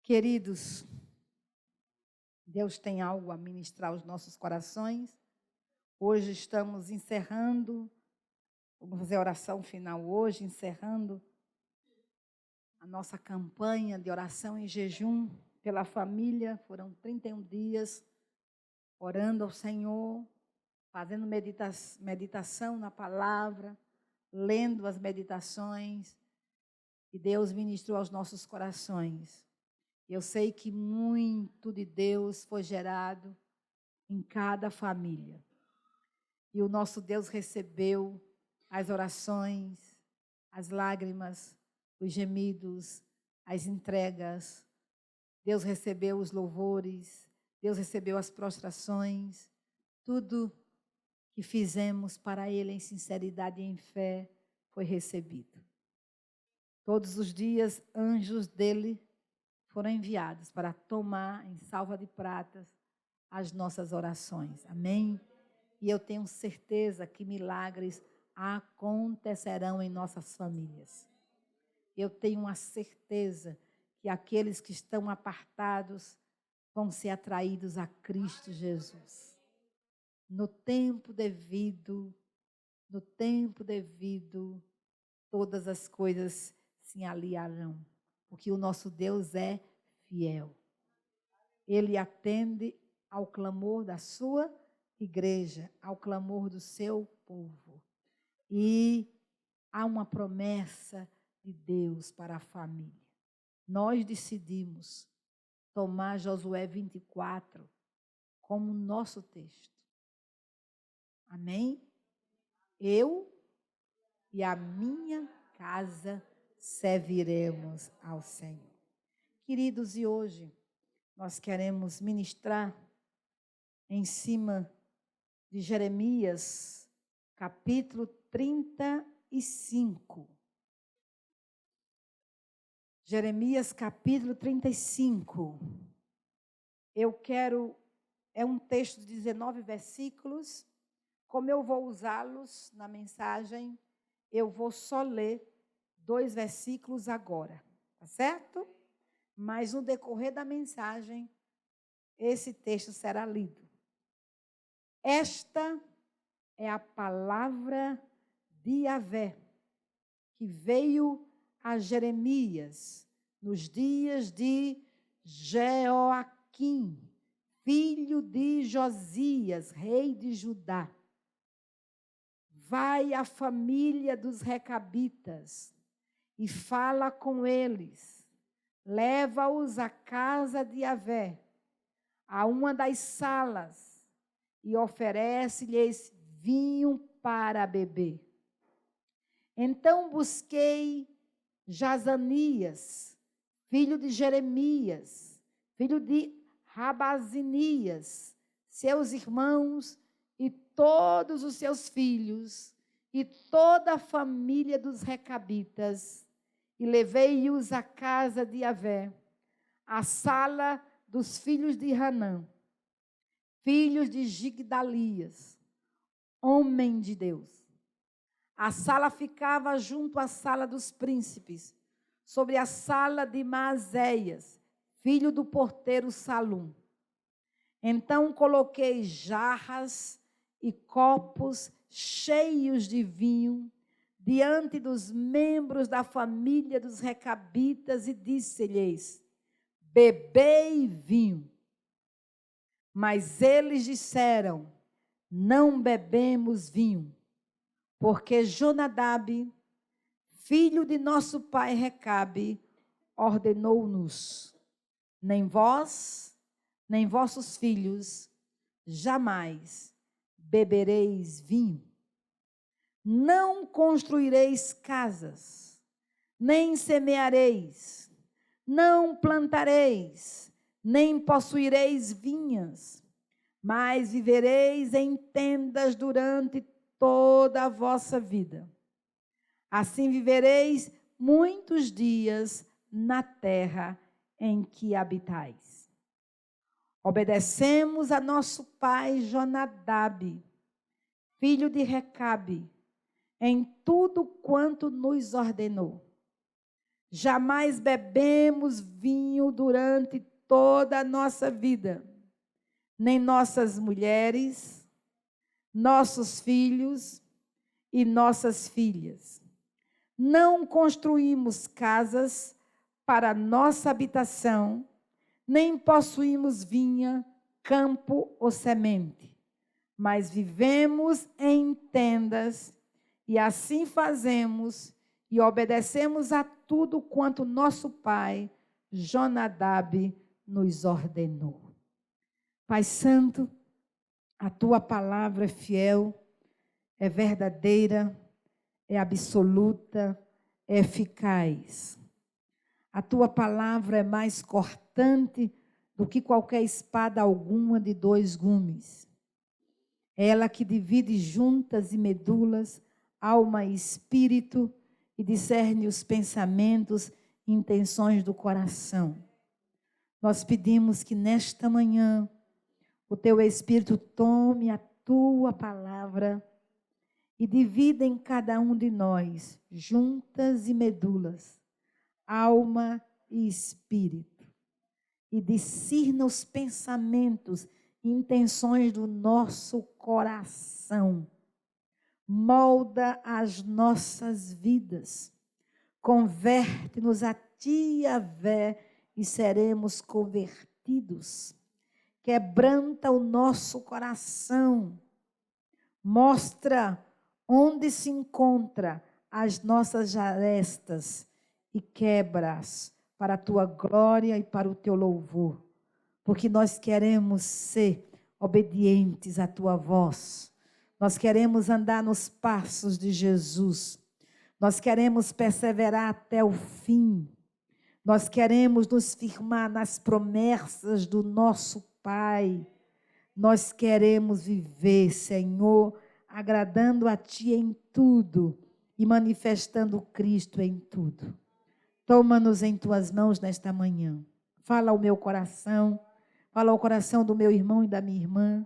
Queridos, Deus tem algo a ministrar aos nossos corações. Hoje estamos encerrando, vamos fazer a oração final hoje, encerrando a nossa campanha de oração e jejum pela família. Foram 31 dias orando ao Senhor, fazendo meditação na palavra, lendo as meditações, e Deus ministrou aos nossos corações. Eu sei que muito de Deus foi gerado em cada família. E o nosso Deus recebeu as orações, as lágrimas, os gemidos, as entregas. Deus recebeu os louvores, Deus recebeu as prostrações. Tudo que fizemos para Ele em sinceridade e em fé foi recebido. Todos os dias, anjos dele foram enviados para tomar em salva de pratas as nossas orações. Amém? E eu tenho certeza que milagres acontecerão em nossas famílias. Eu tenho a certeza que aqueles que estão apartados vão ser atraídos a Cristo Jesus. No tempo devido, todas as coisas se aliarão. Porque o nosso Deus é fiel. Ele atende ao clamor da sua igreja, ao clamor do seu povo. E há uma promessa de Deus para a família. Nós decidimos tomar Josué 24 como nosso texto. Amém? Eu e a minha casa serviremos ao Senhor. Queridos, e hoje nós queremos ministrar em cima de Jeremias, capítulo 35. Jeremias, capítulo 35. É um texto de 19 versículos. Como eu vou usá-los na mensagem, eu vou só ler 2 versículos agora, tá certo? Mas no decorrer da mensagem, esse texto será lido. Esta é a palavra de Yahvé, que veio a Jeremias nos dias de Jeoaquim, filho de Josias, rei de Judá. Vai à família dos recabitas e fala com eles. Leva-os à casa de Yahvé, a uma das salas, e oferece-lhes vinho para beber. Então busquei Jazanias, filho de Jeremias, filho de Rabazinias, seus irmãos e todos os seus filhos, e toda a família dos recabitas, e levei-os à casa de Yahvé, à sala dos filhos de Hanã, filhos de Gigdalias, homem de Deus. A sala ficava junto à sala dos príncipes, sobre a sala de Maazéias, filho do porteiro Salum. Então coloquei jarras e copos cheios de vinho diante dos membros da família dos recabitas e disse-lhes: bebei vinho. Mas eles disseram: não bebemos vinho, porque Jonadab, filho de nosso pai Recabe, ordenou-nos: nem vós, nem vossos filhos, jamais bebereis vinho. Não construireis casas, nem semeareis, não plantareis, nem possuireis vinhas, mas vivereis em tendas durante toda a vossa vida. Assim vivereis muitos dias na terra em que habitais. Obedecemos a nosso pai Jonadab, filho de Recabe, em tudo quanto nos ordenou. Jamais bebemos vinho durante toda a nossa vida, nem nossas mulheres, nossos filhos e nossas filhas. Não construímos casas para nossa habitação, nem possuímos vinha, campo ou semente, mas vivemos em tendas, e assim fazemos e obedecemos a tudo quanto nosso pai Jonadab nos ordenou. Pai Santo, a tua palavra é fiel, é verdadeira, é absoluta, é eficaz. A tua palavra é mais cortante do que qualquer espada alguma de 2 gumes. É ela que divide juntas e medulas, alma e espírito, e discerne os pensamentos e intenções do coração. Nós pedimos que nesta manhã o teu Espírito tome a tua palavra e divida em cada um de nós, juntas e medulas, alma e espírito, e discirna os pensamentos e intenções do nosso coração. Molda as nossas vidas, converte-nos a ti, Yahvé, e seremos convertidos. Quebranta o nosso coração, mostra onde se encontra as nossas arestas e quebra-as para a tua glória e para o teu louvor, porque nós queremos ser obedientes à tua voz, nós queremos andar nos passos de Jesus, nós queremos perseverar até o fim, nós queremos nos firmar nas promessas do nosso Pai, nós queremos viver, Senhor, agradando a Ti em tudo e manifestando Cristo em tudo. Toma-nos em Tuas mãos nesta manhã. Fala ao meu coração, fala ao coração do meu irmão e da minha irmã,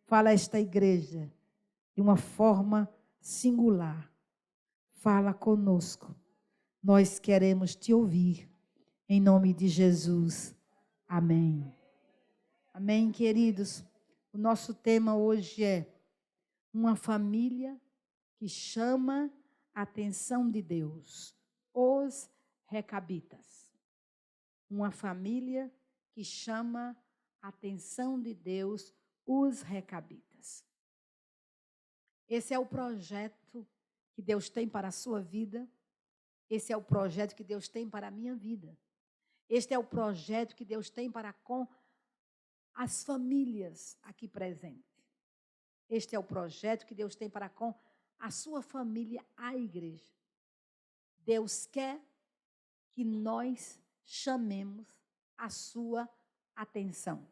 fala a esta igreja de uma forma singular. Fala conosco. Nós queremos Te ouvir. Em nome de Jesus. Amém. Amém, queridos. O nosso tema hoje é uma família que chama a atenção de Deus, os recabitas. Uma família que chama a atenção de Deus, os recabitas. Esse é o projeto que Deus tem para a sua vida. Esse é o projeto que Deus tem para a minha vida. Este é o projeto que Deus tem para com as famílias aqui presentes. Este é o projeto que Deus tem para com a sua família, a igreja. Deus quer que nós chamemos a sua atenção.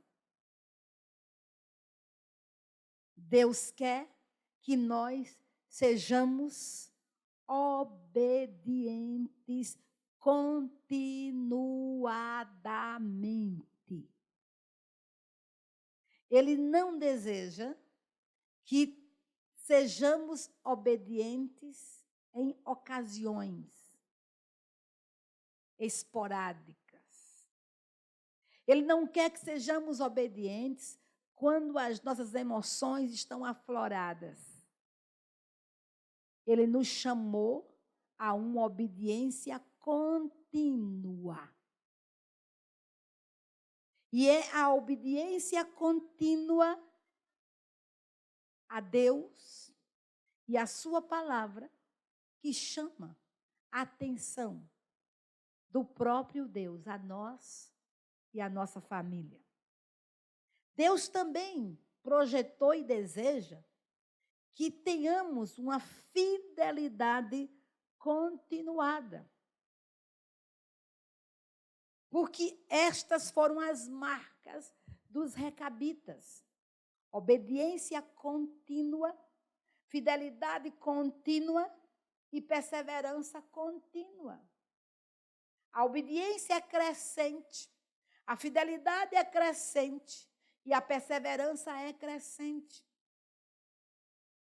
Deus quer que nós sejamos obedientes continuadamente. Ele não deseja que sejamos obedientes em ocasiões esporádicas. Ele não quer que sejamos obedientes quando as nossas emoções estão afloradas. Ele nos chamou a uma obediência contínua. E é a obediência contínua a Deus e a sua palavra que chama a atenção do próprio Deus a nós e a nossa família. Deus também projetou e deseja que tenhamos uma fidelidade continuada. Porque estas foram as marcas dos recabitas. Obediência contínua, fidelidade contínua e perseverança contínua. A obediência é crescente, a fidelidade é crescente e a perseverança é crescente.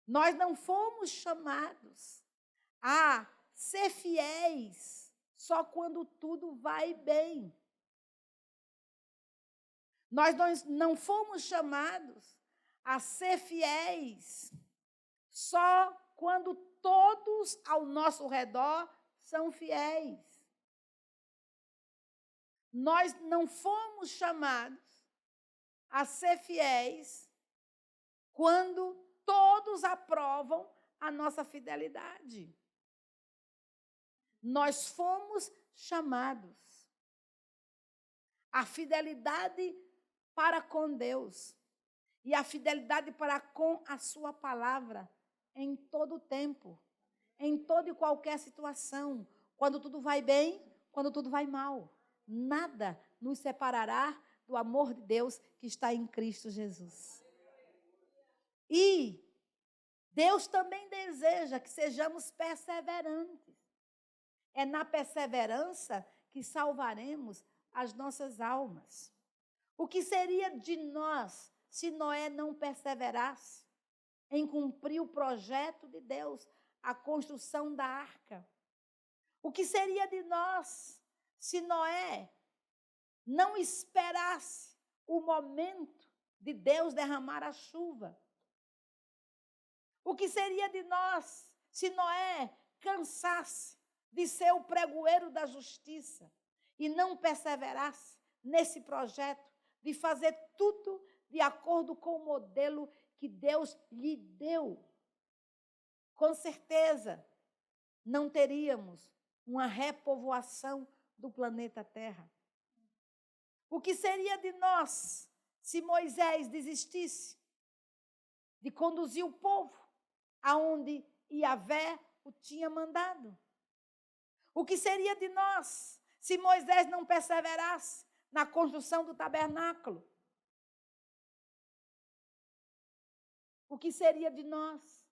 Nós não fomos chamados a ser fiéis só quando tudo vai bem. Nós não fomos chamados a ser fiéis só quando todos ao nosso redor são fiéis. Nós não fomos chamados a ser fiéis quando todos aprovam a nossa fidelidade. Nós fomos chamados à fidelidade para com Deus e a fidelidade para com a sua palavra em todo o tempo, em toda e qualquer situação, quando tudo vai bem, quando tudo vai mal. Nada nos separará do amor de Deus que está em Cristo Jesus. E Deus também deseja que sejamos perseverantes. É na perseverança que salvaremos as nossas almas. O que seria de nós se Noé não perseverasse em cumprir o projeto de Deus, a construção da arca? O que seria de nós se Noé não esperasse o momento de Deus derramar a chuva? O que seria de nós se Noé cansasse de ser o pregoeiro da justiça e não perseverasse nesse projeto de fazer tudo de acordo com o modelo que Deus lhe deu? Com certeza, não teríamos uma repovoação do planeta Terra. O que seria de nós se Moisés desistisse de conduzir o povo aonde Yahvé o tinha mandado? O que seria de nós se Moisés não perseverasse na construção do tabernáculo? O que seria de nós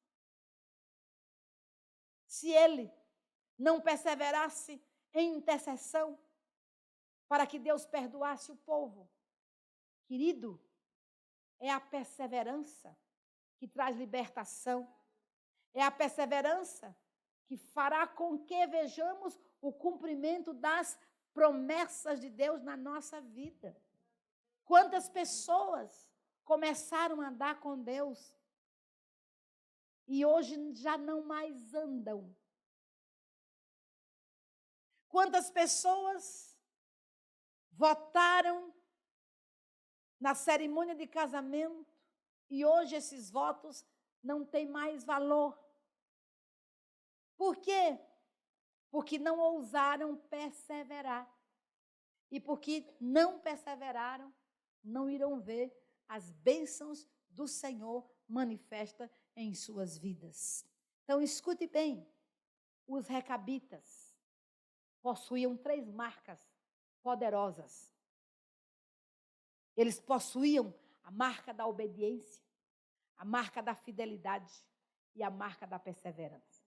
se ele não perseverasse em intercessão para que Deus perdoasse o povo? Querido, é a perseverança que traz libertação. É a perseverança que fará com que vejamos o cumprimento das promessas de Deus na nossa vida. Quantas pessoas começaram a andar com Deus e hoje já não mais andam? Quantas pessoas votaram na cerimônia de casamento e hoje esses votos não têm mais valor? Por quê? Porque não ousaram perseverar. E porque não perseveraram, não irão ver as bênçãos do Senhor manifesta em suas vidas. Então, escute bem, os recabitas possuíam 3 marcas poderosas. Eles possuíam a marca da obediência, a marca da fidelidade e a marca da perseverança.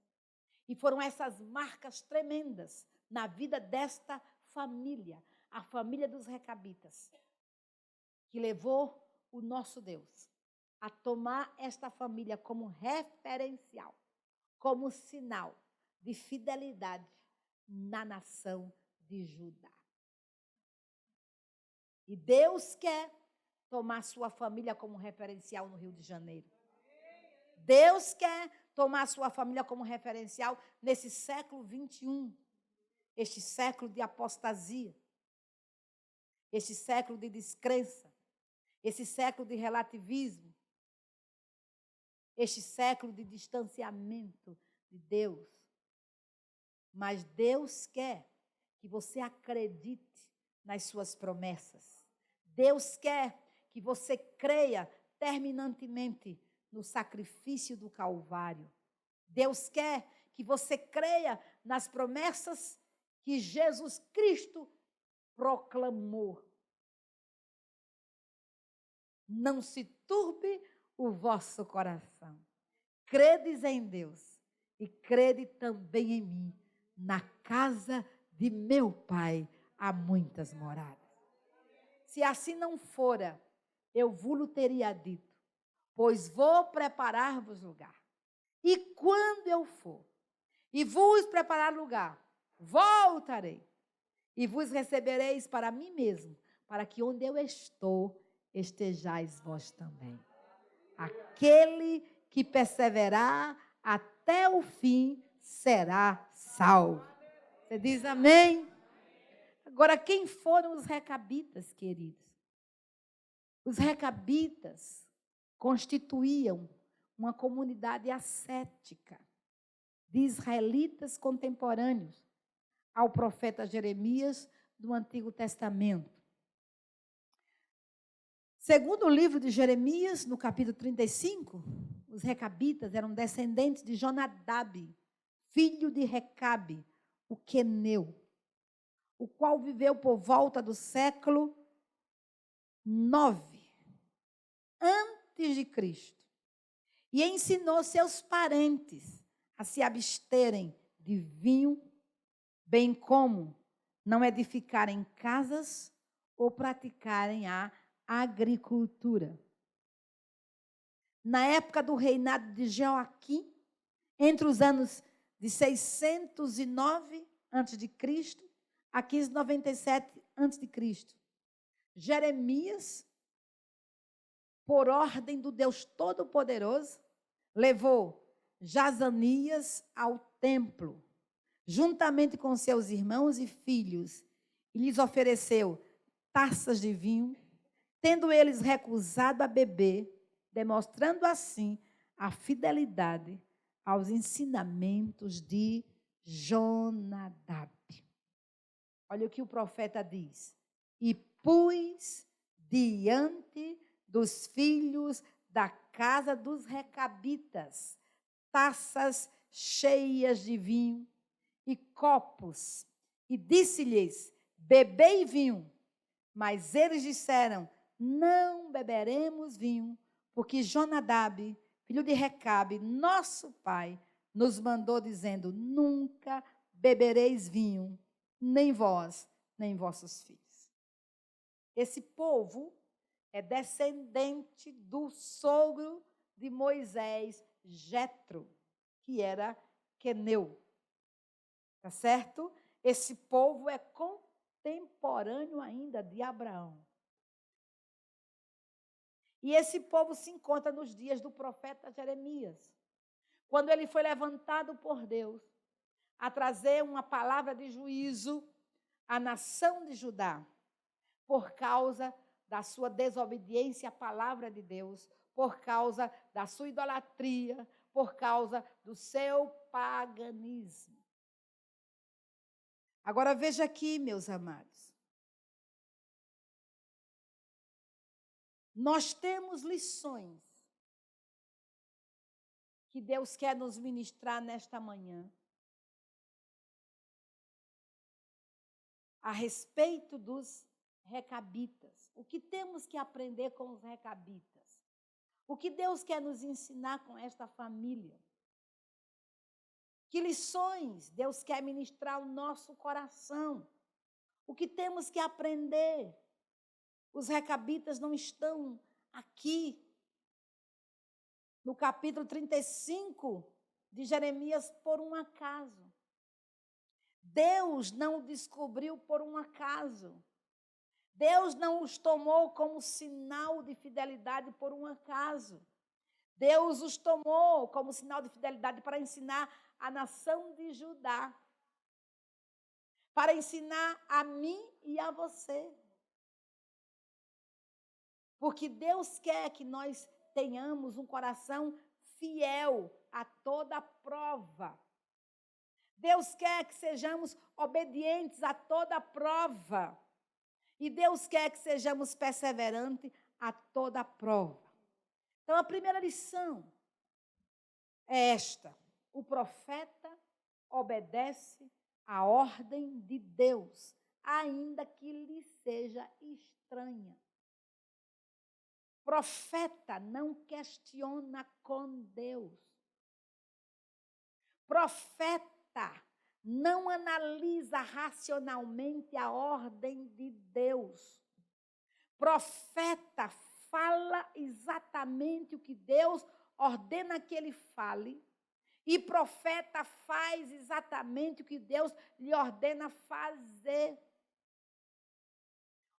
E foram essas marcas tremendas na vida desta família, a família dos recabitas, que levou o nosso Deus a tomar esta família como referencial, como sinal de fidelidade na nação de Judá. E Deus quer tomar sua família como referencial no Rio de Janeiro. Deus quer tomar sua família como referencial nesse século 21, este século de apostasia, este século de descrença, esse século de relativismo, este século de distanciamento de Deus. Mas Deus quer que você acredite nas suas promessas. Deus quer que você creia terminantemente no sacrifício do Calvário. Deus quer que você creia nas promessas que Jesus Cristo proclamou. Não se turbe o vosso coração. Credes em Deus e crede também em mim. Na casa de meu Pai há muitas moradas. Se assim não fora, eu vos teria dito, pois vou preparar-vos lugar. E quando eu for e vos preparar lugar, voltarei e vos recebereis para mim mesmo, para que onde eu estou, estejais vós também. Aquele que perseverar até o fim será salvo. Você diz amém? Agora, quem foram os recabitas, queridos? Os recabitas constituíam uma comunidade ascética de israelitas contemporâneos ao profeta Jeremias do Antigo Testamento. Segundo o livro de Jeremias, no capítulo 35, os recabitas eram descendentes de Jonadab, filho de Recabe, o queneu, o qual viveu por volta do século 9 antes de Cristo, e ensinou seus parentes a se absterem de vinho, bem como não edificarem casas ou praticarem a agricultura. Na época do reinado de Joaquim, entre os anos de 609 a.C. a 597 a.C., Jeremias, por ordem do Deus Todo-Poderoso, levou Jazanias ao templo, juntamente com seus irmãos e filhos, e lhes ofereceu taças de vinho, tendo eles recusado a beber, demonstrando assim a fidelidade aos ensinamentos de Jonadab. Olha o que o profeta diz. E pus diante dos filhos da casa dos recabitas taças cheias de vinho e copos, e disse-lhes, bebei vinho. Mas eles disseram, não beberemos vinho, porque Jonadab, filho de Recabe, nosso pai, nos mandou dizendo, nunca bebereis vinho, nem vós, nem vossos filhos. Esse povo é descendente do sogro de Moisés, Jetro, que era queneu. Tá certo? Esse povo é contemporâneo ainda de Abraão. E esse povo se encontra nos dias do profeta Jeremias, quando ele foi levantado por Deus a trazer uma palavra de juízo à nação de Judá, por causa da sua desobediência à palavra de Deus, por causa da sua idolatria, por causa do seu paganismo. Agora veja aqui, meus amados. Nós temos lições que Deus quer nos ministrar nesta manhã a respeito dos recabitas. O que temos que aprender com os recabitas? O que Deus quer nos ensinar com esta família? Que lições Deus quer ministrar ao nosso coração? O que temos que aprender? Os recabitas não estão aqui no capítulo 35 de Jeremias por um acaso. Deus não descobriu por um acaso. Deus não os tomou como sinal de fidelidade por um acaso. Deus os tomou como sinal de fidelidade para ensinar a nação de Judá, para ensinar a mim e a você. Porque Deus quer que nós tenhamos um coração fiel a toda prova. Deus quer que sejamos obedientes a toda prova. E Deus quer que sejamos perseverantes a toda prova. Então, a primeira lição é esta. O profeta obedece à ordem de Deus, ainda que lhe seja estranha. Profeta não questiona com Deus. Profeta não analisa racionalmente a ordem de Deus. Profeta fala exatamente o que Deus ordena que ele fale. E profeta faz exatamente o que Deus lhe ordena fazer.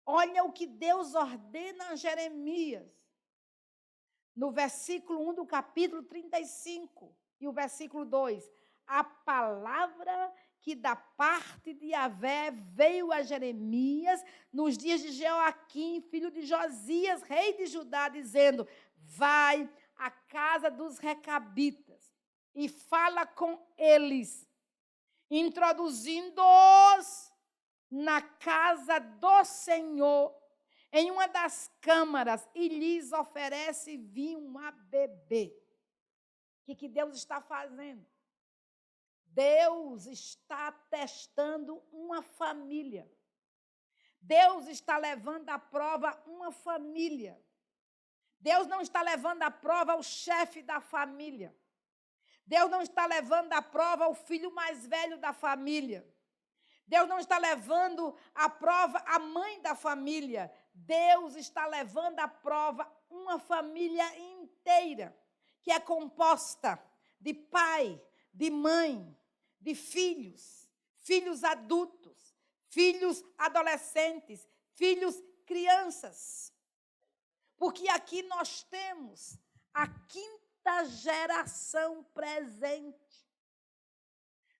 Olha o que Deus ordena a Jeremias. No versículo 1 do capítulo 35 e o versículo 2. A palavra que da parte de Yahvé veio a Jeremias nos dias de Joaquim, filho de Josias, rei de Judá, dizendo: vai à casa dos recabitas e fala com eles, introduzindo-os na casa do Senhor, em uma das câmaras, e lhes oferece vinho a beber. O que Deus está fazendo? Deus está testando uma família. Deus está levando à prova uma família. Deus não está levando à prova o chefe da família. Deus não está levando à prova o filho mais velho da família. Deus não está levando à prova a mãe da família. Deus está levando à prova uma família inteira, que é composta de pai, de mãe, de filhos, filhos adultos, filhos adolescentes, filhos crianças. Porque aqui nós temos a quinta geração presente.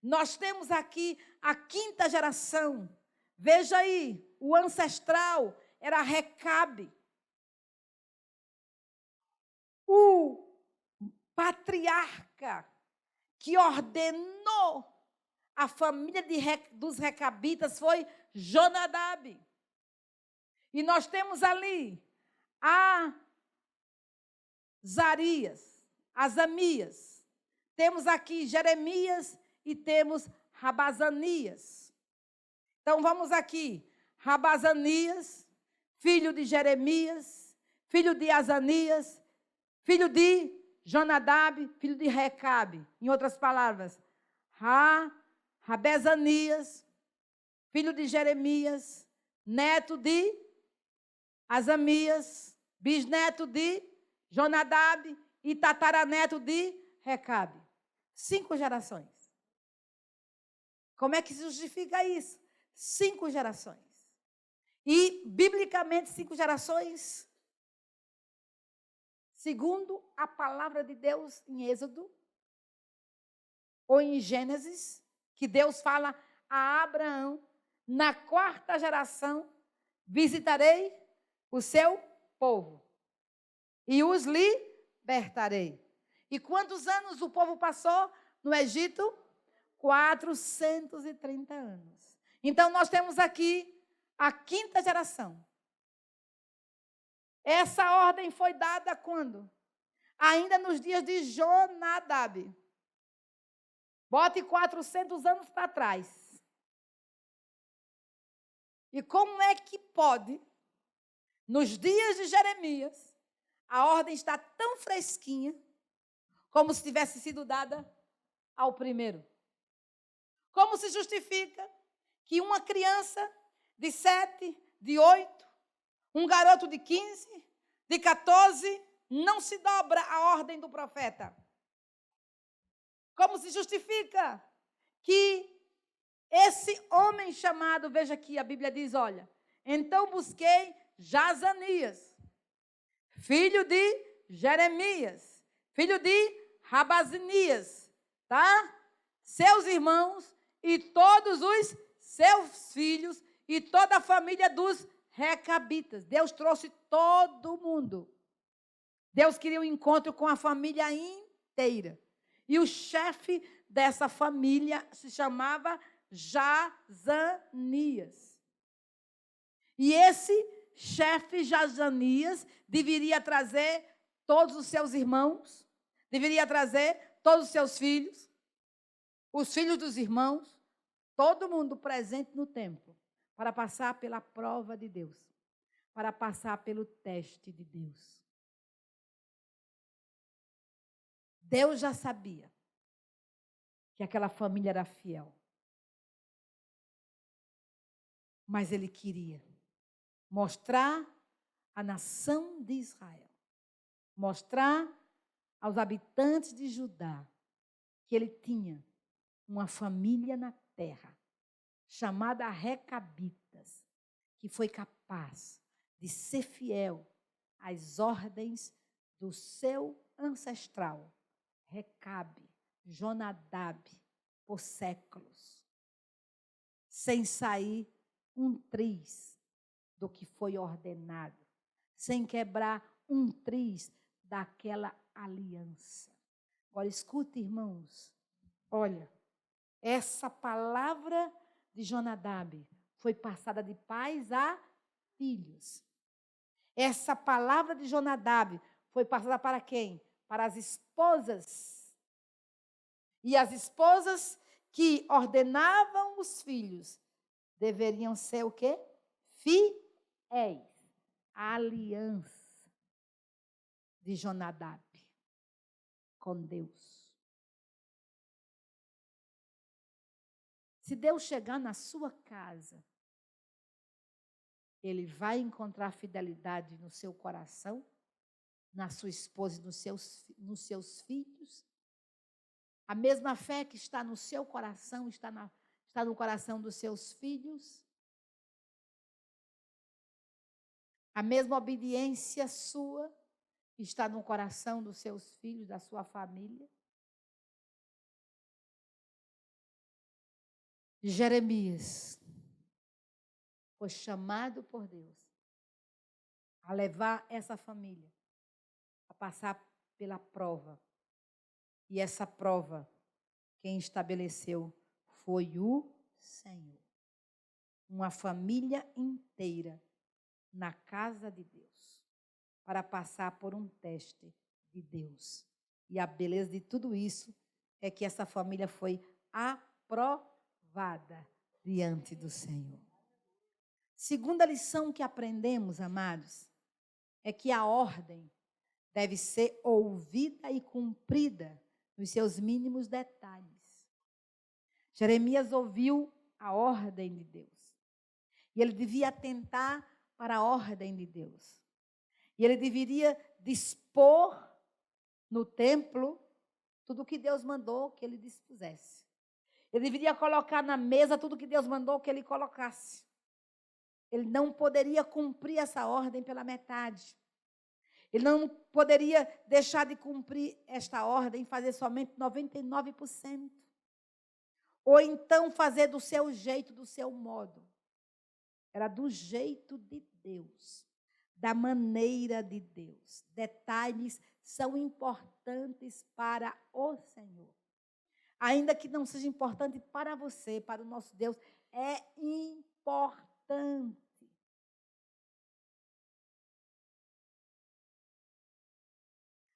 Nós temos aqui a quinta geração. Veja aí, o ancestral era Recabe. O patriarca que ordenou a família dos recabitas foi Jonadab. E nós temos ali Azarias, Azamias. Temos aqui Jeremias e temos Rabazanias. Então vamos aqui. Rabazanias, filho de Jeremias, filho de Azanias, filho de Jonadab, filho de Recabe. Em outras palavras, Rabezanias, filho de Jeremias, neto de Azamias, bisneto de Jonadab e tataraneto de Recabe. 5 gerações. Como é que se justifica isso? 5 gerações. E, biblicamente, 5 gerações, segundo a palavra de Deus em Êxodo, ou em Gênesis, que Deus fala a Abraão: na 4ª geração visitarei o seu povo e os libertarei. E quantos anos o povo passou no Egito? 430 anos. Então, nós temos aqui a 5ª geração. Essa ordem foi dada quando? Ainda nos dias de Jonadab. Bote 400 anos para trás. E como é que pode, nos dias de Jeremias, a ordem está tão fresquinha, como se tivesse sido dada ao primeiro? Como se justifica que uma criança de 7, de 8, um garoto de 15, de 14, não se dobra à ordem do profeta? Como se justifica que esse homem chamado, veja aqui, a Bíblia diz, olha, então busquei Jazanias, filho de Jeremias, filho de Rabazinias, tá? Seus irmãos e todos os seus filhos e toda a família dos recabitas. Deus trouxe todo mundo. Deus queria um encontro com a família inteira. E o chefe dessa família se chamava Jazanias. E esse chefe Jazanias deveria trazer todos os seus irmãos, deveria trazer todos os seus filhos, os filhos dos irmãos, todo mundo presente no templo, para passar pela prova de Deus, para passar pelo teste de Deus. Deus já sabia que aquela família era fiel. Mas ele queria mostrar à nação de Israel, mostrar aos habitantes de Judá que ele tinha uma família na terra, chamada Recabitas, que foi capaz de ser fiel às ordens do seu ancestral, Recabe, Jonadab, por séculos, sem sair um triz do que foi ordenado, sem quebrar um triz daquela aliança. Agora, escuta, irmãos, olha, essa palavra de Jonadab foi passada de pais a filhos. Essa palavra de Jonadab foi passada para quem? Para as esposas. E as esposas que ordenavam os filhos deveriam ser o quê? Fiéis. A aliança de Jonadab com Deus. Se Deus chegar na sua casa, ele vai encontrar fidelidade no seu coração, na sua esposa e nos seus filhos. A mesma fé que está no seu coração está no coração dos seus filhos. A mesma obediência sua está no coração dos seus filhos, da sua família. Jeremias foi chamado por Deus a levar essa família a passar pela prova. E essa prova, quem estabeleceu foi o Senhor. Uma família inteira na casa de Deus, para passar por um teste de Deus. E a beleza de tudo isso é que essa família foi aprovada diante do Senhor. Segunda lição que aprendemos, amados, é que a ordem deve ser ouvida e cumprida nos seus mínimos detalhes. Jeremias ouviu a ordem de Deus. E ele devia atentar para a ordem de Deus. E ele deveria dispor no templo tudo o que Deus mandou que ele dispusesse. Ele deveria colocar na mesa tudo o que Deus mandou que ele colocasse. Ele não poderia cumprir essa ordem pela metade. Ele não poderia deixar de cumprir esta ordem e fazer somente 99%. Ou então fazer do seu jeito, do seu modo. Era do jeito de Deus, da maneira de Deus. Detalhes são importantes para o Senhor. Ainda que não seja importante para você, para o nosso Deus, é importante.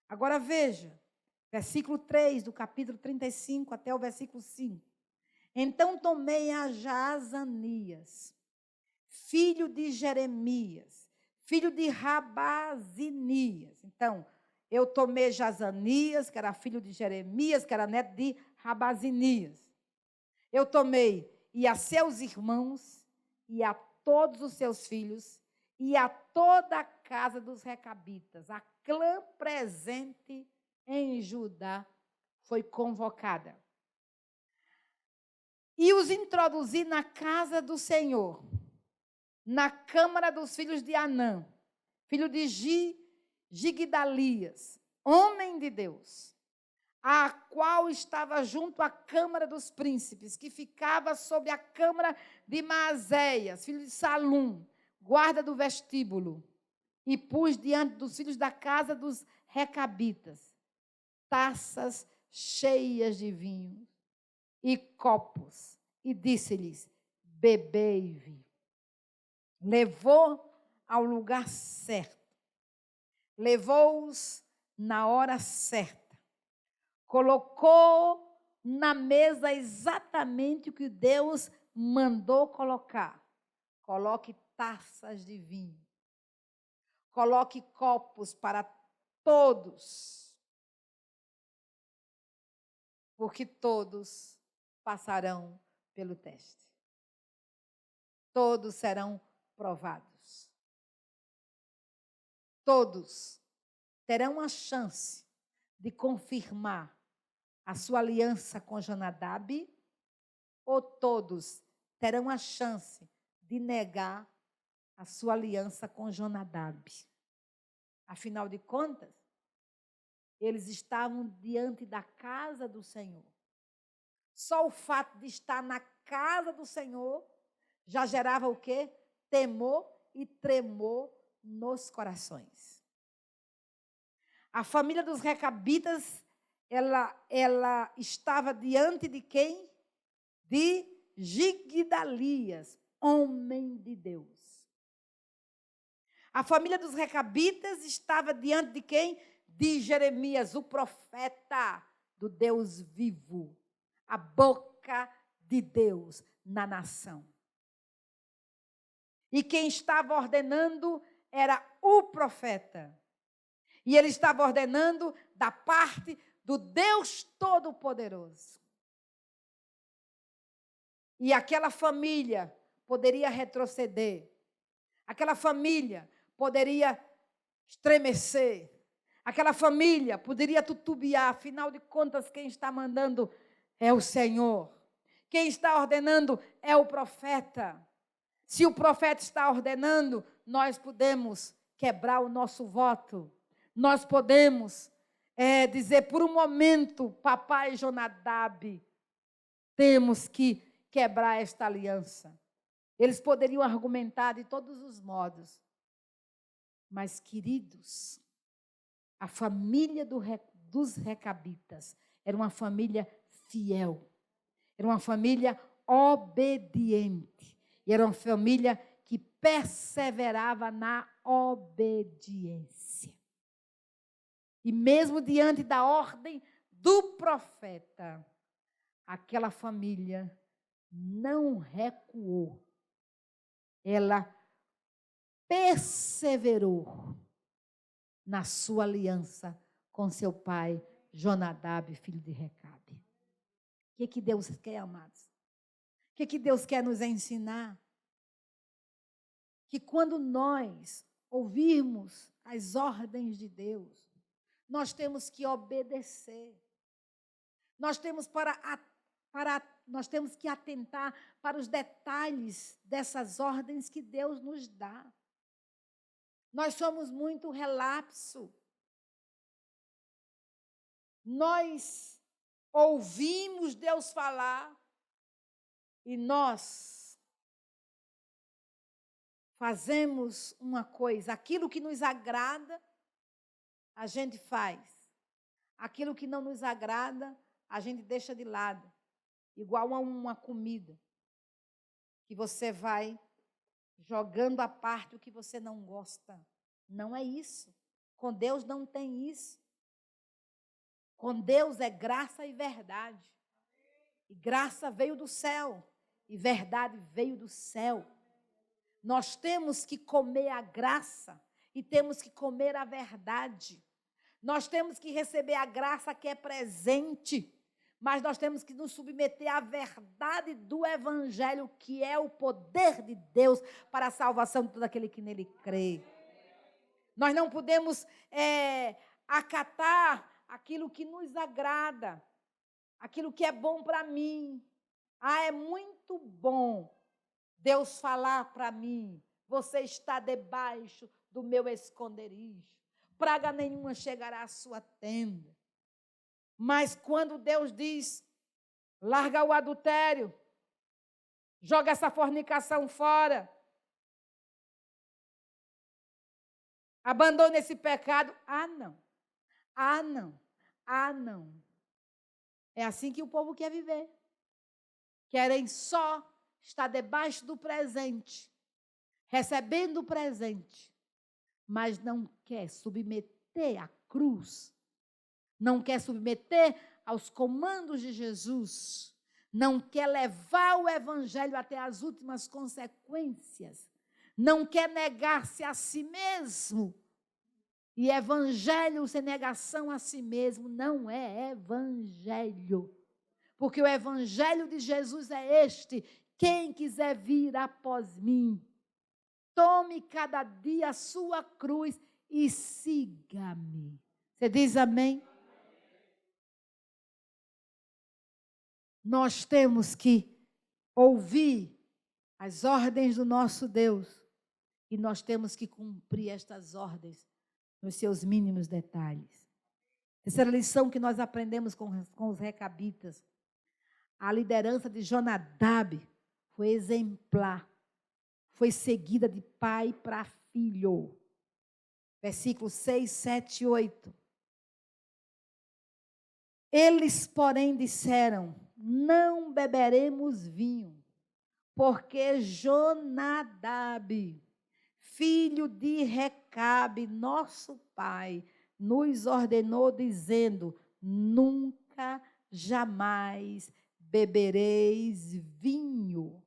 Agora veja, versículo 3 do capítulo 35 até o versículo 5. Então tomei a Jaazanias, filho de Jeremias, filho de Rabazinias. Então, eu tomei Jaazanias, que era filho de Jeremias, que era neto de Rabazinias. Eu tomei e a seus irmãos, e a todos os seus filhos, e a toda a casa dos Recabitas. A clã presente em Judá foi convocada. E os introduzi na casa do Senhor, na câmara dos filhos de Anã, filho de Gigdalias, homem de Deus, a qual estava junto à câmara dos príncipes, que ficava sob a câmara de Maazéias, filho de Salum, guarda do vestíbulo, e pus diante dos filhos da casa dos Recabitas taças cheias de vinho e copos, e disse-lhes: bebei. Levou ao lugar certo, levou-os na hora certa, colocou na mesa exatamente o que Deus mandou colocar. Coloque taças de vinho, coloque copos para todos. porque todos passarão pelo teste. Todos serão provados. Todos terão a chance de confirmar a sua aliança com Jonadab, ou todos terão a chance de negar a sua aliança com Jonadab. Afinal de contas, eles estavam diante da casa do Senhor. Só o fato de estar na casa do Senhor já gerava o quê? Temor e tremor nos corações. A família dos Recabitas, ela estava diante de quem? De Gigdalias, homem de Deus. A família dos Recabitas estava diante de quem? De Jeremias, o profeta do Deus vivo, a boca de Deus na nação. E quem estava ordenando era o profeta. E ele estava ordenando da parte do Deus Todo-Poderoso. E aquela família poderia retroceder. Aquela família poderia estremecer. Aquela família poderia titubear. Afinal de contas, quem está mandando é o Senhor. Quem está ordenando é o profeta. Se o profeta está ordenando, nós podemos quebrar o nosso voto. Nós podemos dizer por um momento, papai Jonadab, temos que quebrar esta aliança. Eles poderiam argumentar de todos os modos. Mas, queridos, a família dos Recabitas era uma família fiel. Era uma família obediente. E era uma família que perseverava na obediência. E mesmo diante da ordem do profeta, aquela família não recuou. Ela perseverou na sua aliança com seu pai, Jonadab, filho de Recabe. O que Deus quer, amados? O que Deus quer nos ensinar? Que quando nós ouvirmos as ordens de Deus, nós temos que obedecer. Nós temos nós temos que atentar para os detalhes dessas ordens que Deus nos dá. Nós somos muito relapso. Nós ouvimos Deus falar e nós fazemos uma coisa. Aquilo que nos agrada, a gente faz. Aquilo que não nos agrada, a gente deixa de lado. Igual a uma comida, que você vai jogando à parte o que você não gosta. Não é isso. Com Deus não tem isso. Com Deus é graça e verdade. E graça veio do céu, e verdade veio do céu. Nós temos que comer a graça e temos que comer a verdade. Nós temos que receber a graça que é presente. Mas nós temos que nos submeter à verdade do Evangelho, que é o poder de Deus para a salvação de todo aquele que nele crê. Nós não podemos acatar aquilo que nos agrada, aquilo que é bom para mim. É muito bom Deus falar para mim, você está debaixo do meu esconderijo. Praga nenhuma chegará à sua tenda. Mas quando Deus diz, larga o adultério, joga essa fornicação fora, abandone esse pecado, não, não. É assim que o povo quer viver. Querem só estar debaixo do presente, recebendo o presente, mas não quer submeter a cruz. Não quer submeter aos comandos de Jesus, não quer levar o Evangelho até as últimas consequências, não quer negar-se a si mesmo. E Evangelho sem negação a si mesmo não é Evangelho. Porque o evangelho de Jesus é este: quem quiser vir após mim, tome cada dia a sua cruz e siga-me. Você diz amém? Nós temos que ouvir as ordens do nosso Deus e nós temos que cumprir estas ordens nos seus mínimos detalhes. Terceira lição que nós aprendemos com os recabitas: a liderança de Jonadab foi exemplar, foi seguida de pai para filho. Versículos 6, 7 e 8. Eles, porém, disseram: não beberemos vinho, porque Jonadab, filho de Recabe, nosso pai, nos ordenou, dizendo: nunca, jamais bebereis vinho,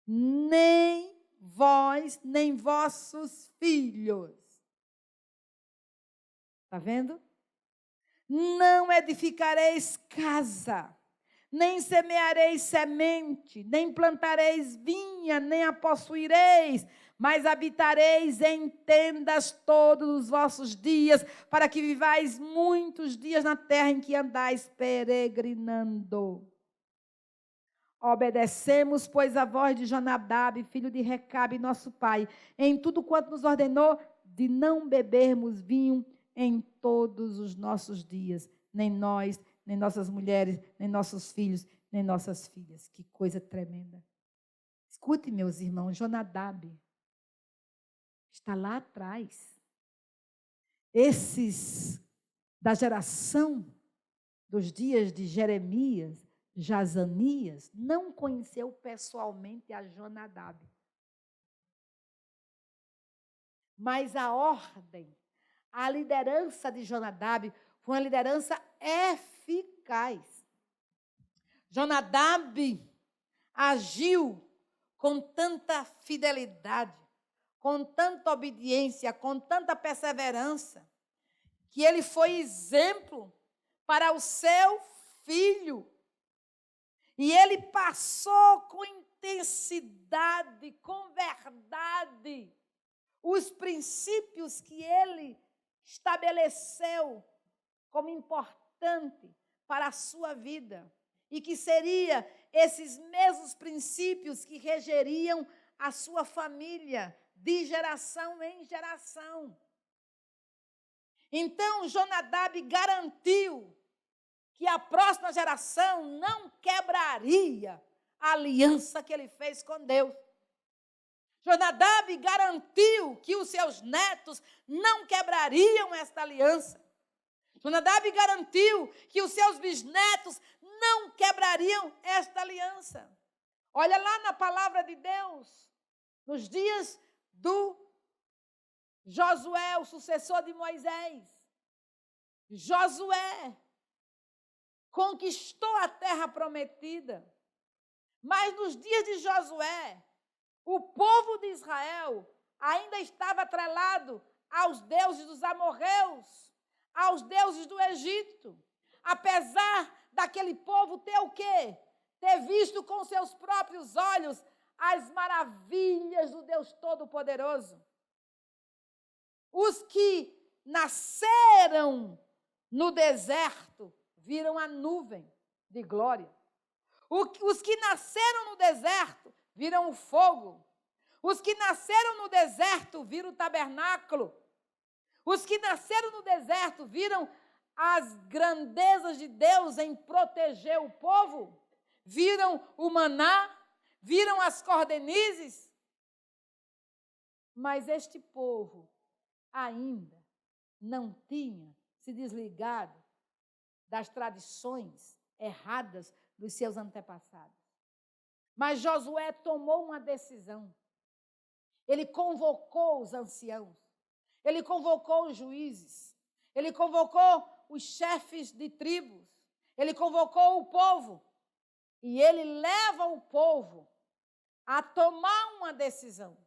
nem vós, nem vossos filhos. Está vendo? Não edificareis casa, nem semeareis semente, nem plantareis vinha, nem a possuireis, mas habitareis em tendas todos os vossos dias, para que vivais muitos dias na terra em que andais peregrinando. Obedecemos, pois, a voz de Jonadab, filho de Recabe, nosso pai, em tudo quanto nos ordenou de não bebermos vinho em todos os nossos dias, nem nós, nem nossas mulheres, nem nossos filhos, nem nossas filhas. Que coisa tremenda. Escute, meus irmãos, Jonadab está lá atrás. Esses da geração dos dias de Jeremias, Jazanias, não conheceu pessoalmente a Jonadab. Mas a ordem, a liderança de Jonadab foi uma liderança eficaz. Jonadab agiu com tanta fidelidade, com tanta obediência, com tanta perseverança, que ele foi exemplo para o seu filho. E ele passou com intensidade, com verdade, os princípios que ele estabeleceu como importante para a sua vida. E que seria esses mesmos princípios que regeriam a sua família, de geração em geração. Então, Jonadab garantiu que a próxima geração não quebraria a aliança que ele fez com Deus. Jonadab garantiu que os seus netos não quebrariam esta aliança. Jonadab garantiu que os seus bisnetos não quebrariam esta aliança. Olha lá na palavra de Deus, nos dias do Josué, o sucessor de Moisés. Josué conquistou a terra prometida, mas nos dias de Josué, o povo de Israel ainda estava atrelado aos deuses dos amorreus, aos deuses do Egito. Apesar daquele povo ter o quê? Ter visto com seus próprios olhos as maravilhas do Deus Todo-Poderoso. Os que nasceram no deserto viram a nuvem de glória. Os que nasceram no deserto viram o fogo. Os que nasceram no deserto viram o tabernáculo. Os que nasceram no deserto viram as grandezas de Deus em proteger o povo. Viram o maná, viram as cordenizes. Mas este povo ainda não tinha se desligado das tradições erradas dos seus antepassados. Mas Josué tomou uma decisão. Ele convocou os anciãos, ele convocou os juízes, ele convocou os chefes de tribos, ele convocou o povo. E ele leva o povo a tomar uma decisão.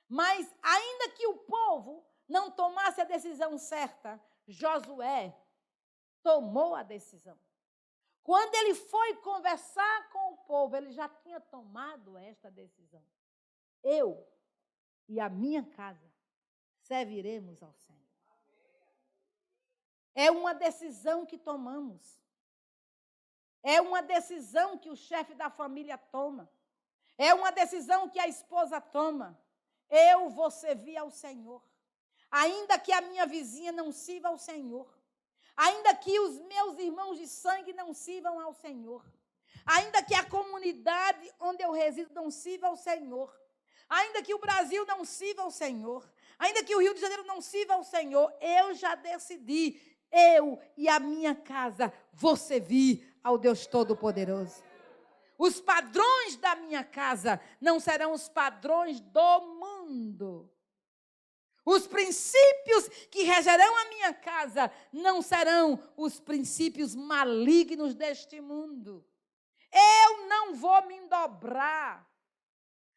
Mas ainda que o povo não tomasse a decisão certa, Josué tomou a decisão. Quando ele foi conversar com o povo, ele já tinha tomado esta decisão. Eu e a minha casa serviremos ao Senhor. É uma decisão que tomamos. É uma decisão que o chefe da família toma. É uma decisão que a esposa toma. Eu vou servir ao Senhor. Ainda que a minha vizinha não sirva ao Senhor. Ainda que os meus irmãos de sangue não sirvam ao Senhor. Ainda que a comunidade onde eu resido não sirva ao Senhor. Ainda que o Brasil não sirva ao Senhor. Ainda que o Rio de Janeiro não sirva ao Senhor. Eu já decidi. Eu e a minha casa vou servir ao Deus Todo-Poderoso. Os padrões da minha casa não serão os padrões do mundo. Os princípios que regerão a minha casa não serão os princípios malignos deste mundo. Eu não vou me dobrar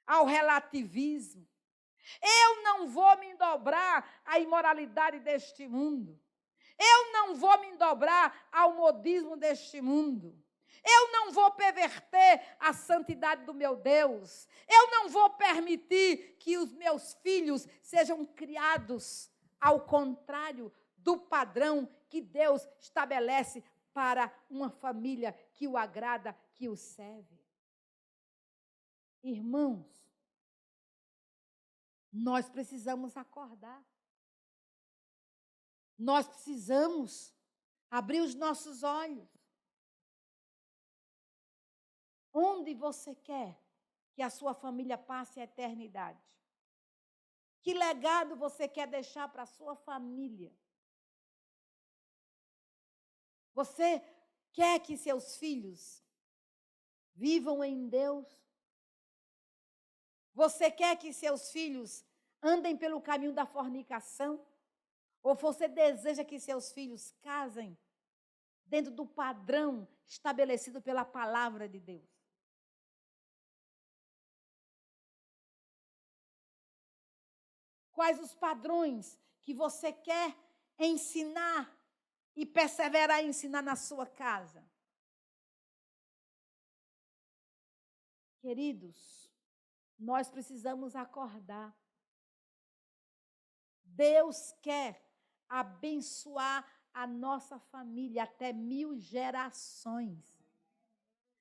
ao relativismo. Eu não vou me dobrar à imoralidade deste mundo. Eu não vou me dobrar ao modismo deste mundo. Eu não vou perverter a santidade do meu Deus. Eu não vou permitir que os meus filhos sejam criados ao contrário do padrão que Deus estabelece para uma família que o agrada, que o serve. Irmãos, nós precisamos acordar. Nós precisamos abrir os nossos olhos. Onde você quer que a sua família passe a eternidade? Que legado você quer deixar para a sua família? Você quer que seus filhos vivam em Deus? Você quer que seus filhos andem pelo caminho da fornicação? Ou você deseja que seus filhos casem dentro do padrão estabelecido pela palavra de Deus? Quais os padrões que você quer ensinar e perseverar em ensinar na sua casa? Queridos, nós precisamos acordar. Deus quer abençoar a nossa família até 1000 gerações.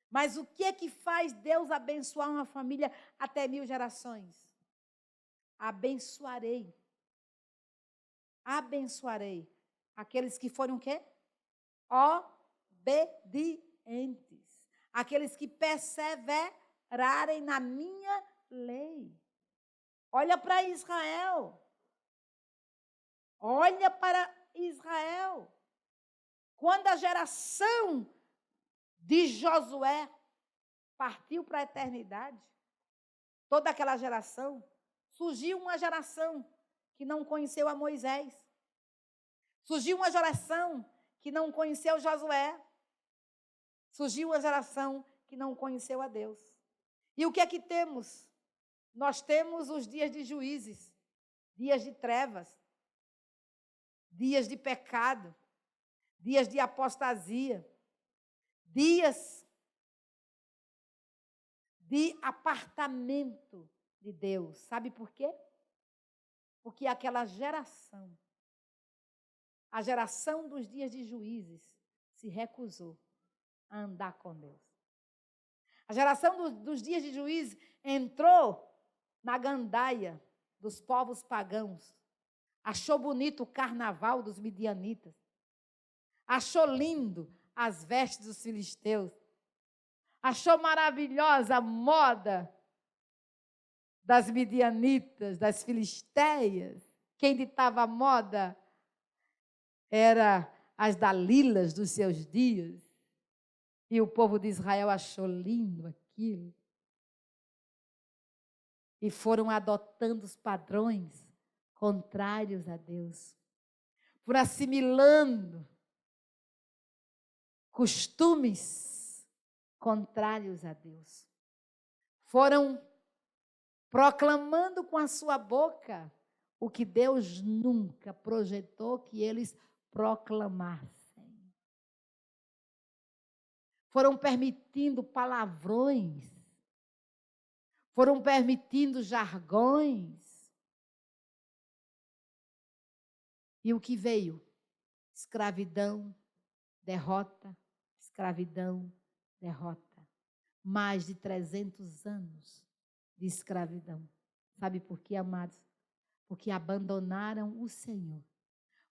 Mas o que é que faz Deus abençoar uma família até 1000 gerações? Abençoarei aqueles que foram o quê? Obedientes. Aqueles que perseverarem na minha lei. Olha para Israel. Olha para Israel. Quando a geração de Josué partiu para a eternidade, toda aquela geração, surgiu uma geração que não conheceu a Moisés. Surgiu uma geração que não conheceu Josué. Surgiu uma geração que não conheceu a Deus. E o que é que temos? Nós temos os dias de juízes, dias de trevas, dias de pecado, dias de apostasia, dias de apartamento de Deus. Sabe por quê? Porque aquela geração, a geração dos dias de juízes, se recusou a andar com Deus. A geração dos dias de juízes entrou na gandaia dos povos pagãos. Achou bonito o carnaval dos midianitas. Achou lindo as vestes dos filisteus. Achou maravilhosa a moda das midianitas, das filisteias. Quem ditava a moda era as dalilas dos seus dias. E o povo de Israel achou lindo aquilo. E foram adotando os padrões contrários a Deus. Por assimilando costumes contrários a Deus. Foram proclamando com a sua boca o que Deus nunca projetou que eles proclamassem. foram permitindo palavrões, foram permitindo jargões. E o que veio? Escravidão, derrota, escravidão, derrota. Mais de 300 anos de escravidão. Sabe por quê, amados? Porque abandonaram o Senhor.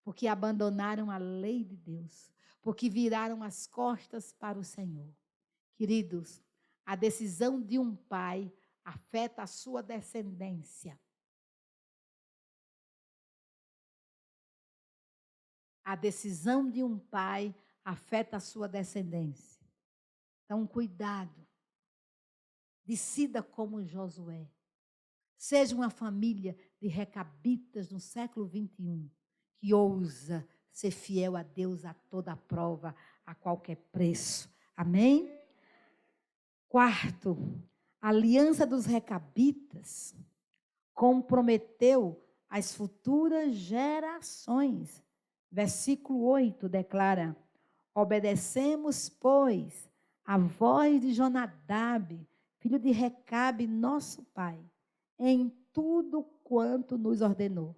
Porque abandonaram a lei de Deus. Porque viraram as costas para o Senhor. Queridos, a decisão de um pai afeta a sua descendência. A decisão de um pai afeta a sua descendência. Então, cuidado. Decida como Josué. Seja uma família de recabitas no século 21, que ousa ser fiel a Deus a toda prova, a qualquer preço. Amém? Quarto, a aliança dos recabitas comprometeu as futuras gerações. Versículo 8 declara: obedecemos, pois, a voz de Jonadab, filho de Recabe, nosso pai, em tudo quanto nos ordenou,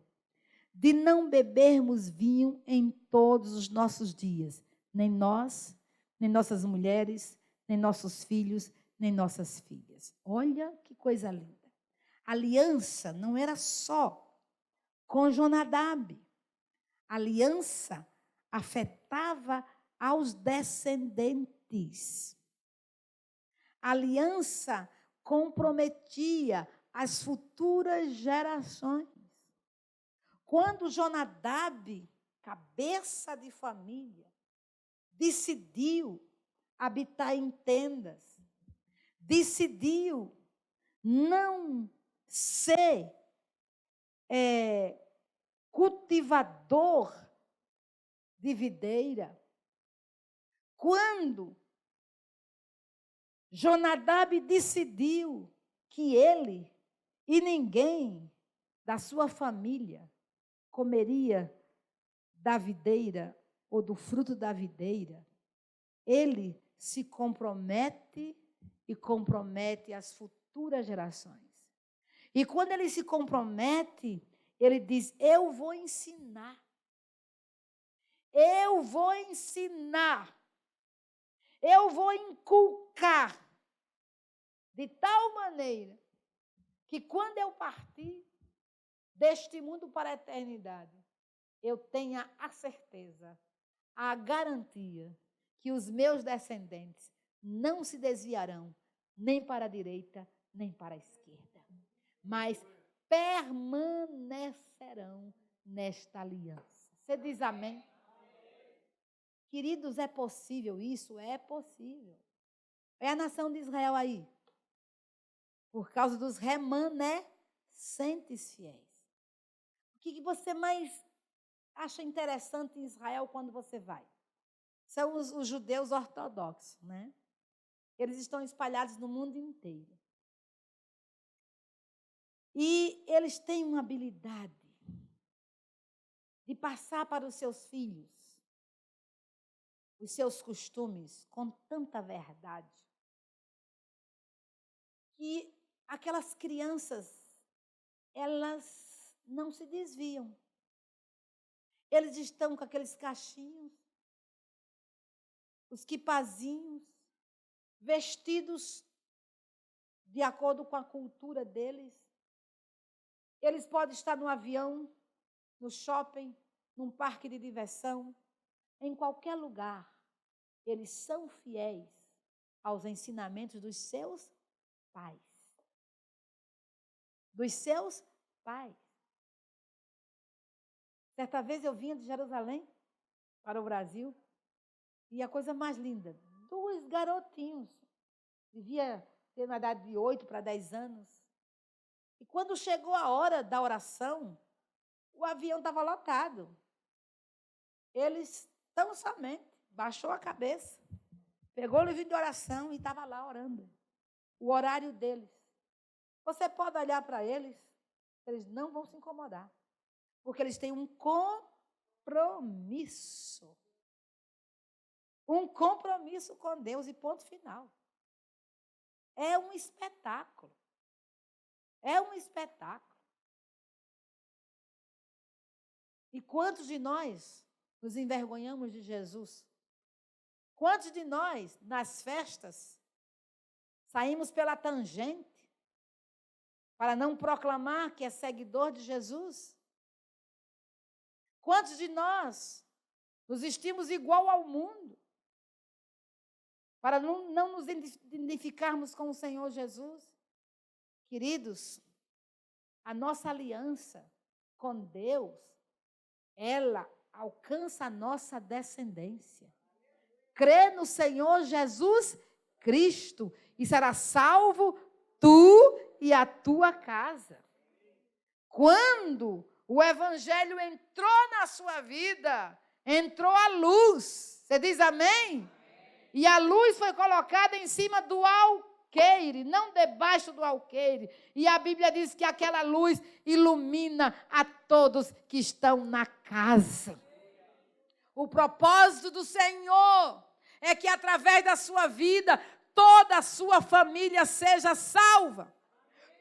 de não bebermos vinho em todos os nossos dias, nem nós, nem nossas mulheres, nem nossos filhos, nem nossas filhas. Olha que coisa linda. A aliança não era só com Jonadab. A aliança afetava aos descendentes. A aliança comprometia as futuras gerações. Quando Jonadab, cabeça de família, decidiu habitar em tendas, decidiu não ser cultivador de videira, quando Jonadab decidiu que ele e ninguém da sua família comeria da videira ou do fruto da videira, ele se compromete e compromete as futuras gerações. E quando ele se compromete, ele diz: eu vou ensinar. Eu vou ensinar. Eu vou inculcar de tal maneira que quando eu partir deste mundo para a eternidade, eu tenha a certeza, a garantia que os meus descendentes não se desviarão nem para a direita, nem para a esquerda, mas permanecerão nesta aliança. Você diz amém? Queridos, é possível isso? É possível. É a nação de Israel aí. Por causa dos remanescentes fiéis. O que você mais acha interessante em Israel quando você vai? São os judeus ortodoxos, né? Eles estão espalhados no mundo inteiro. E eles têm uma habilidade de passar para os seus filhos os seus costumes com tanta verdade que aquelas crianças, elas não se desviam. Eles estão com aqueles cachinhos, os quipazinhos, vestidos de acordo com a cultura deles. Eles podem estar no avião, no shopping, num parque de diversão, em qualquer lugar. Eles são fiéis aos ensinamentos dos seus pais. Dos seus pais. Certa vez eu vinha de Jerusalém para o Brasil e a coisa mais linda, 2 garotinhos, devia ter uma idade de 8 para 10 anos. E quando chegou a hora da oração, o avião estava lotado. Eles tão somente baixou a cabeça, pegou o livro de oração e estava lá orando. O horário deles. Você pode olhar para eles, eles não vão se incomodar, porque eles têm um compromisso. Um compromisso com Deus e ponto final. É um espetáculo. É um espetáculo. E quantos de nós nos envergonhamos de Jesus? Quantos de nós, nas festas, saímos pela tangente para não proclamar que é seguidor de Jesus? Quantos de nós nos vestimos igual ao mundo para não nos identificarmos com o Senhor Jesus? Queridos, a nossa aliança com Deus, ela alcança a nossa descendência. Crê no Senhor Jesus Cristo e será salvo tu e a tua casa. Quando o Evangelho entrou na sua vida, entrou a luz. Você diz amém? E a luz foi colocada em cima do alqueire, não debaixo do alqueire. E a Bíblia diz que aquela luz ilumina a todos que estão na casa. O propósito do Senhor é que através da sua vida, toda a sua família seja salva.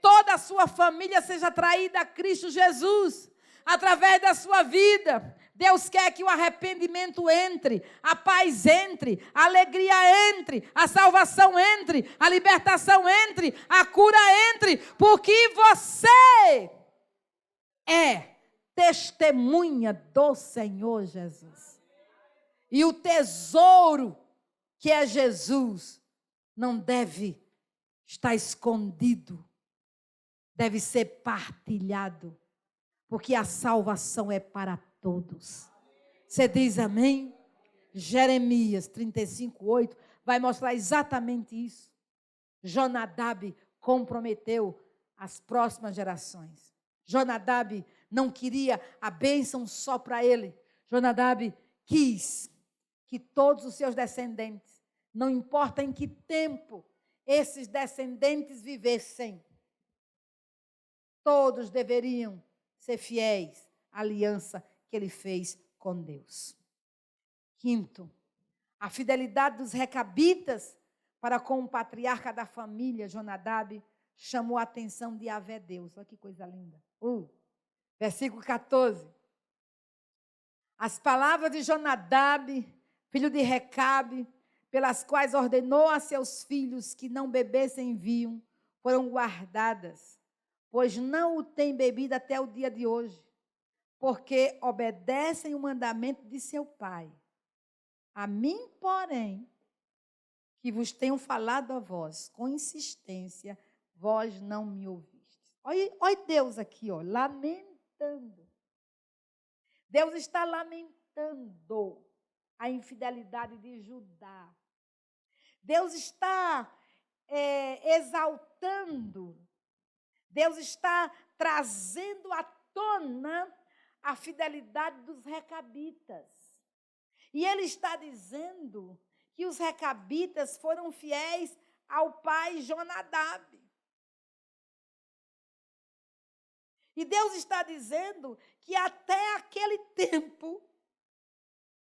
Toda a sua família seja atraída a Cristo Jesus. Através da sua vida, Deus quer que o arrependimento entre, a paz entre, a alegria entre, a salvação entre, a libertação entre, a cura entre, porque você é testemunha do Senhor Jesus. E o tesouro que é Jesus não deve estar escondido, deve ser partilhado, porque a salvação é para todos. Você diz amém? Jeremias 35:8 vai mostrar exatamente isso. Jonadab comprometeu as próximas gerações. Jonadab não queria a bênção só para ele. Jonadab quis que todos os seus descendentes, não importa em que tempo esses descendentes vivessem, todos deveriam ser fiéis à aliança que ele fez com Deus. Quinto, a fidelidade dos recabitas para com o patriarca da família, Jonadab, chamou a atenção de Yahvé Deus. Olha que coisa linda. Versículo 14. As palavras de Jonadab, filho de Recabe, pelas quais ordenou a seus filhos que não bebessem vinho, foram guardadas, pois não o têm bebido até o dia de hoje, porque obedecem o mandamento de seu pai. A mim, porém, que vos tenho falado a vós com insistência, vós não me ouvistes. Olha Deus aqui, lamentando. Deus está lamentando a infidelidade de Judá. Deus está exaltando, Deus está trazendo à tona a fidelidade dos recabitas. E ele está dizendo que os recabitas foram fiéis ao pai Jonadab. E Deus está dizendo que até aquele tempo,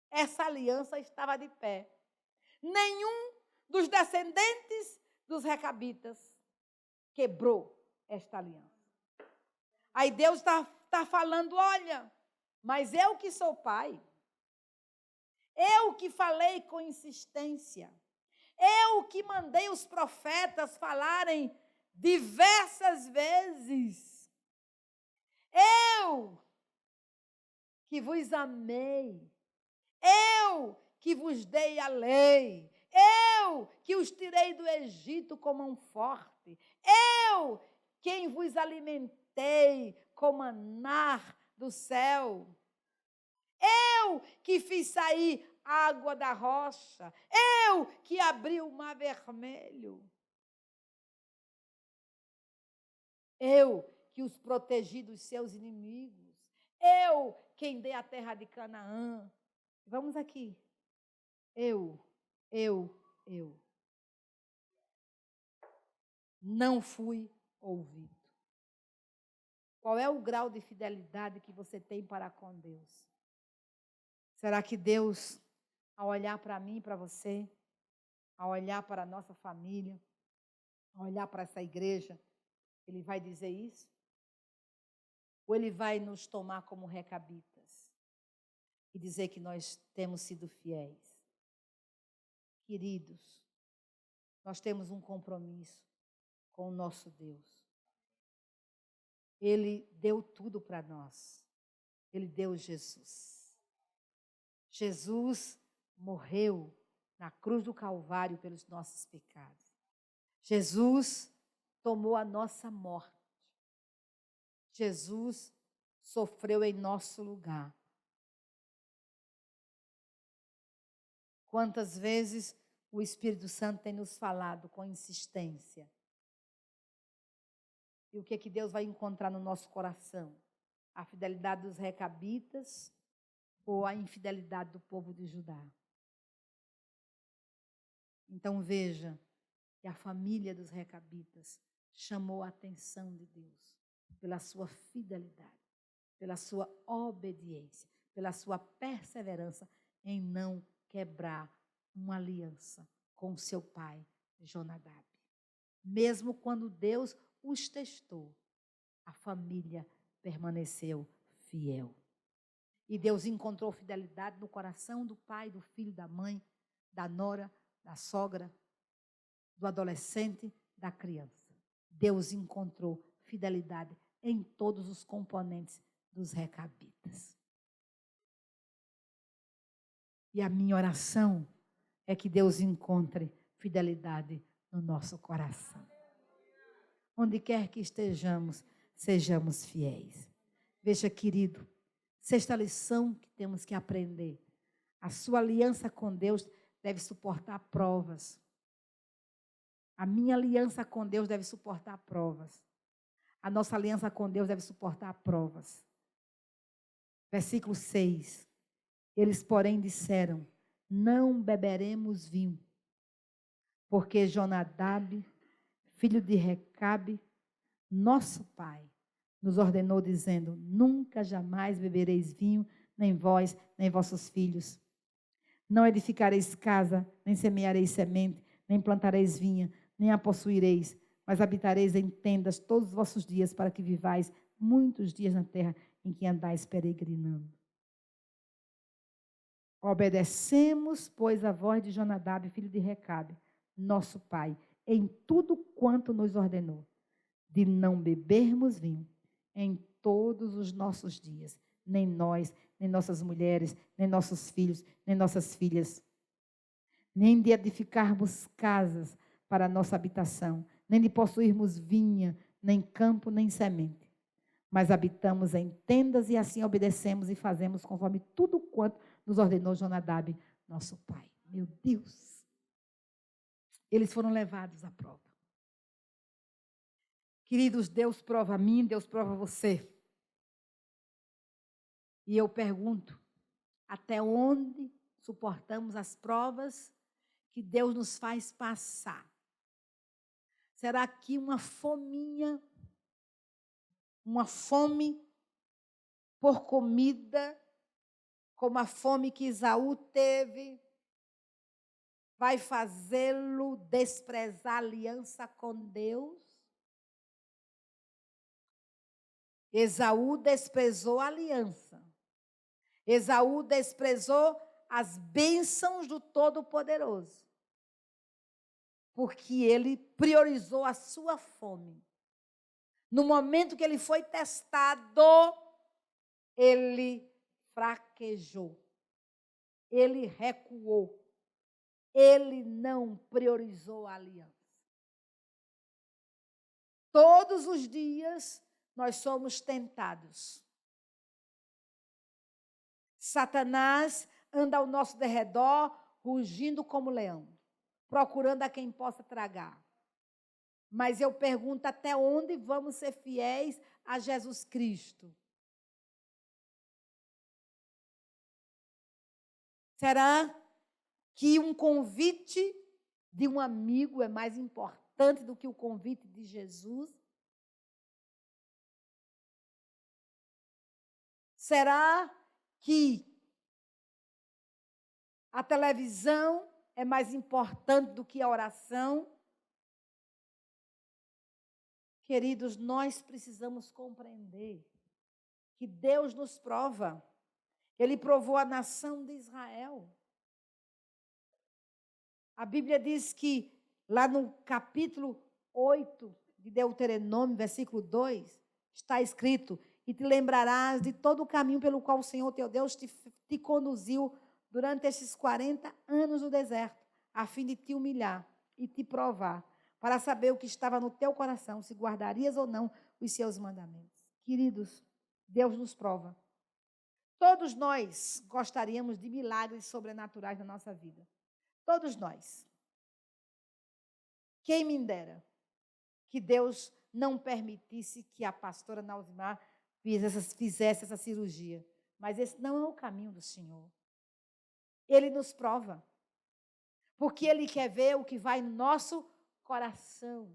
essa aliança estava de pé. Nenhum dos descendentes dos recabitas quebrou esta aliança. Aí Deus está falando, olha, mas eu que sou pai, eu que falei com insistência, eu que mandei os profetas falarem diversas vezes, eu que vos amei, eu que vos dei a lei, eu que os tirei do Egito com mão forte, eu quem vos alimentei com maná do céu, eu que fiz sair água da rocha, eu que abri o mar vermelho, eu que os protegi dos seus inimigos, eu quem dei a terra de Canaã. Vamos aqui. Eu. Não fui ouvido. Qual é o grau de fidelidade que você tem para com Deus? Será que Deus a olhar para mim e para você, a olhar para a nossa família, a olhar para essa igreja, ele vai dizer isso? Ou ele vai nos tomar como recabitas e dizer que nós temos sido fiéis? Queridos, nós temos um compromisso com o nosso Deus. Ele deu tudo para nós. Ele deu Jesus. Jesus morreu na cruz do Calvário pelos nossos pecados. Jesus tomou a nossa morte. Jesus sofreu em nosso lugar. Quantas vezes o Espírito Santo tem nos falado com insistência? E o que é que Deus vai encontrar no nosso coração? A fidelidade dos recabitas ou a infidelidade do povo de Judá? Então veja que a família dos recabitas chamou a atenção de Deus pela sua fidelidade, pela sua obediência, pela sua perseverança em não quebrar uma aliança com seu pai, Jonadab. Mesmo quando Deus os testou, a família permaneceu fiel. E Deus encontrou fidelidade no coração do pai, do filho, da mãe, da nora, da sogra, do adolescente, da criança. Deus encontrou fidelidade em todos os componentes dos recabitas. E a minha oração é que Deus encontre fidelidade no nosso coração. Onde quer que estejamos, sejamos fiéis. Veja, querido, sexta lição que temos que aprender. A sua aliança com Deus deve suportar provas. A minha aliança com Deus deve suportar provas. A nossa aliança com Deus deve suportar provas. Versículo 6. Eles, porém, disseram: não beberemos vinho, porque Jonadab, filho de Recabe, nosso pai, nos ordenou, dizendo: nunca jamais bebereis vinho, nem vós, nem vossos filhos. Não edificareis casa, nem semeareis semente, nem plantareis vinha, nem a possuireis, mas habitareis em tendas todos os vossos dias, para que vivais muitos dias na terra em que andais peregrinando. Obedecemos, pois, a voz de Jonadab, filho de Recabe, nosso pai, em tudo quanto nos ordenou, de não bebermos vinho em todos os nossos dias, nem nós, nem nossas mulheres, nem nossos filhos, nem nossas filhas, nem de edificarmos casas para a nossa habitação, nem de possuirmos vinha, nem campo, nem semente. Mas habitamos em tendas e assim obedecemos e fazemos conforme tudo quanto nos ordenou Jonadab, nosso pai. Meu Deus! Eles foram levados à prova. Queridos, Deus prova a mim, Deus prova você. E eu pergunto, até onde suportamos as provas que Deus nos faz passar? Será que uma fominha, uma fome por comida, como a fome que Esaú teve, vai fazê-lo desprezar a aliança com Deus? Esaú desprezou a aliança. Esaú desprezou as bênçãos do Todo-Poderoso, porque ele priorizou a sua fome. No momento que ele foi testado, ele fraquejou, ele recuou, ele não priorizou a aliança. Todos os dias nós somos tentados. Satanás anda ao nosso derredor, rugindo como leão, procurando a quem possa tragar. Mas eu pergunto, até onde vamos ser fiéis a Jesus Cristo? Será que um convite de um amigo é mais importante do que o convite de Jesus? Será que A televisão é mais importante do que a oração. Queridos, nós precisamos compreender que Deus nos prova. Ele provou a nação de Israel. A Bíblia diz que, lá no capítulo 8 de Deuteronômio, versículo 2, está escrito: e te lembrarás de todo o caminho pelo qual o Senhor teu Deus te conduziu durante esses 40 anos no deserto, a fim de te humilhar e te provar, para saber o que estava no teu coração, se guardarias ou não os seus mandamentos. Queridos, Deus nos prova. Todos nós gostaríamos de milagres sobrenaturais na nossa vida. Todos nós. Quem me dera que Deus não permitisse que a pastora Nauzimar fizesse essa cirurgia. Mas esse não é o caminho do Senhor. Ele nos prova. Porque Ele quer ver o que vai no nosso coração.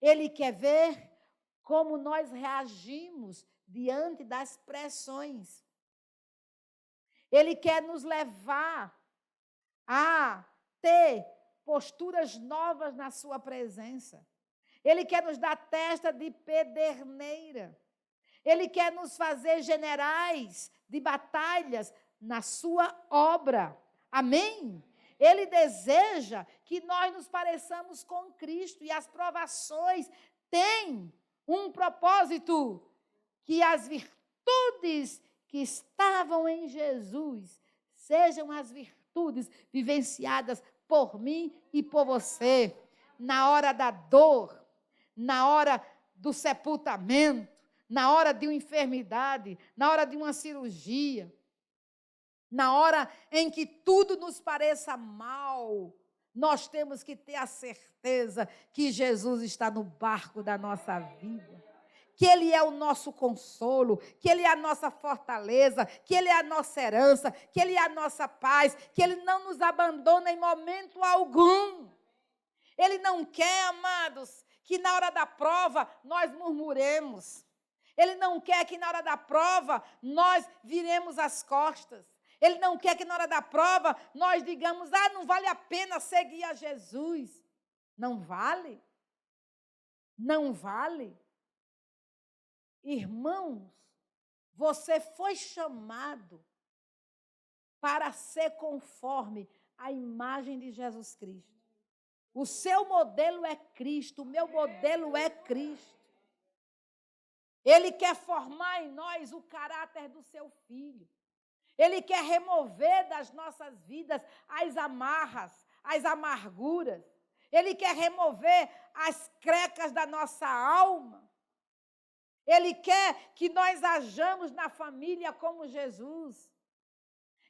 Ele quer ver como nós reagimos diante das pressões. Ele quer nos levar a ter posturas novas na sua presença. Ele quer nos dar testa de pederneira. Ele quer nos fazer generais de batalhas na sua obra. Amém? Ele deseja que nós nos pareçamos com Cristo, e as provações têm um propósito, que as virtudes que estavam em Jesus sejam as virtudes vivenciadas por mim e por você, na hora da dor, na hora do sepultamento, na hora de uma enfermidade, na hora de uma cirurgia, na hora em que tudo nos pareça mal. Nós temos que ter a certeza que Jesus está no barco da nossa vida, que Ele é o nosso consolo, que Ele é a nossa fortaleza, que Ele é a nossa herança, que Ele é a nossa paz, que Ele não nos abandona em momento algum. Ele não quer, amados, que na hora da prova nós murmuremos. Ele não quer que na hora da prova nós viremos as costas. Ele não quer que na hora da prova nós digamos: não vale a pena seguir a Jesus. Não vale? Não vale? Irmãos, você foi chamado para ser conforme a imagem de Jesus Cristo. O seu modelo é Cristo, o meu modelo é Cristo. Ele quer formar em nós o caráter do seu Filho. Ele quer remover das nossas vidas as amarras, as amarguras. Ele quer remover as crecas da nossa alma. Ele quer que nós hajamos na família como Jesus.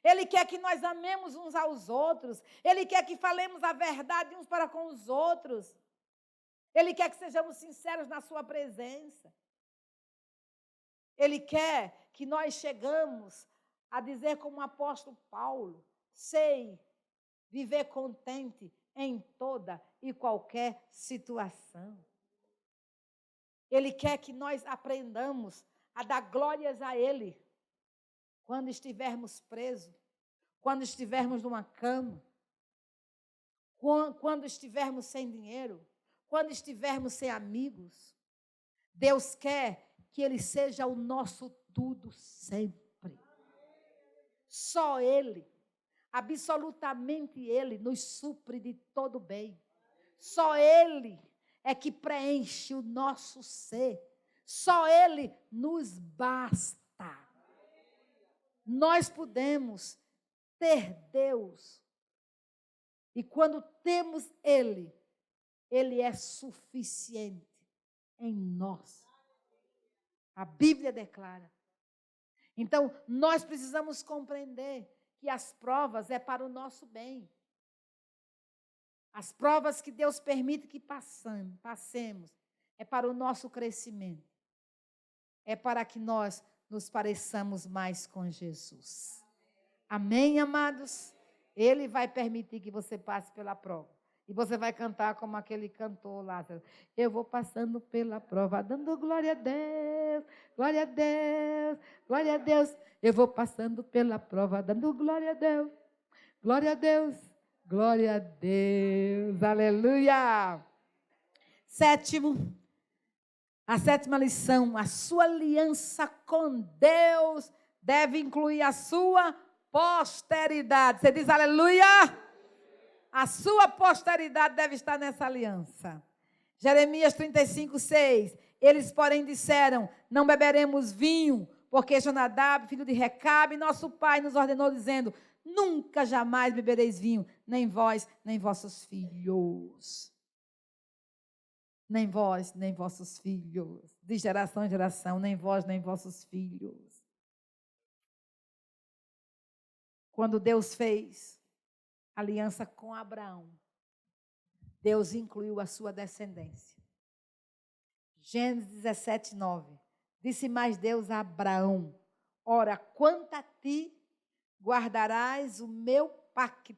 Ele quer que nós amemos uns aos outros. Ele quer que falemos a verdade uns para com os outros. Ele quer que sejamos sinceros na sua presença. Ele quer que nós chegamos a dizer como o apóstolo Paulo: sei viver contente em toda e qualquer situação. Ele quer que nós aprendamos a dar glórias a Ele quando estivermos presos, quando estivermos numa cama, quando estivermos sem dinheiro, quando estivermos sem amigos. Deus quer que Ele seja o nosso tudo sempre. Só Ele, absolutamente Ele, nos supre de todo bem. Só Ele é que preenche o nosso ser. Só Ele nos basta. Nós podemos ter Deus. E quando temos Ele, Ele é suficiente em nós. A Bíblia declara. Então, nós precisamos compreender que as provas é para o nosso bem. As provas que Deus permite que passemos é para o nosso crescimento. É para que nós nos pareçamos mais com Jesus. Amém, amados? Ele vai permitir que você passe pela prova. E você vai cantar como aquele cantor lá. Eu vou passando pela prova, dando glória a Deus, glória a Deus, glória a Deus. Eu vou passando pela prova, dando glória a Deus. Glória a Deus. Glória a Deus. Aleluia. A sétima lição, a sua aliança com Deus deve incluir a sua posteridade. Você diz aleluia? A sua posteridade deve estar nessa aliança. Jeremias 35:6. Eles, porém, disseram: não beberemos vinho, porque Jonadab, filho de Recabe, nosso pai, nos ordenou, dizendo: nunca jamais bebereis vinho, nem vós, nem vossos filhos. Nem vós, nem vossos filhos. De geração em geração, nem vós, nem vossos filhos. Quando Deus fez aliança com Abraão, Deus incluiu a sua descendência. Gênesis 17:9. Disse mais Deus a Abraão: ora, quanto a ti, guardarás o meu pacto,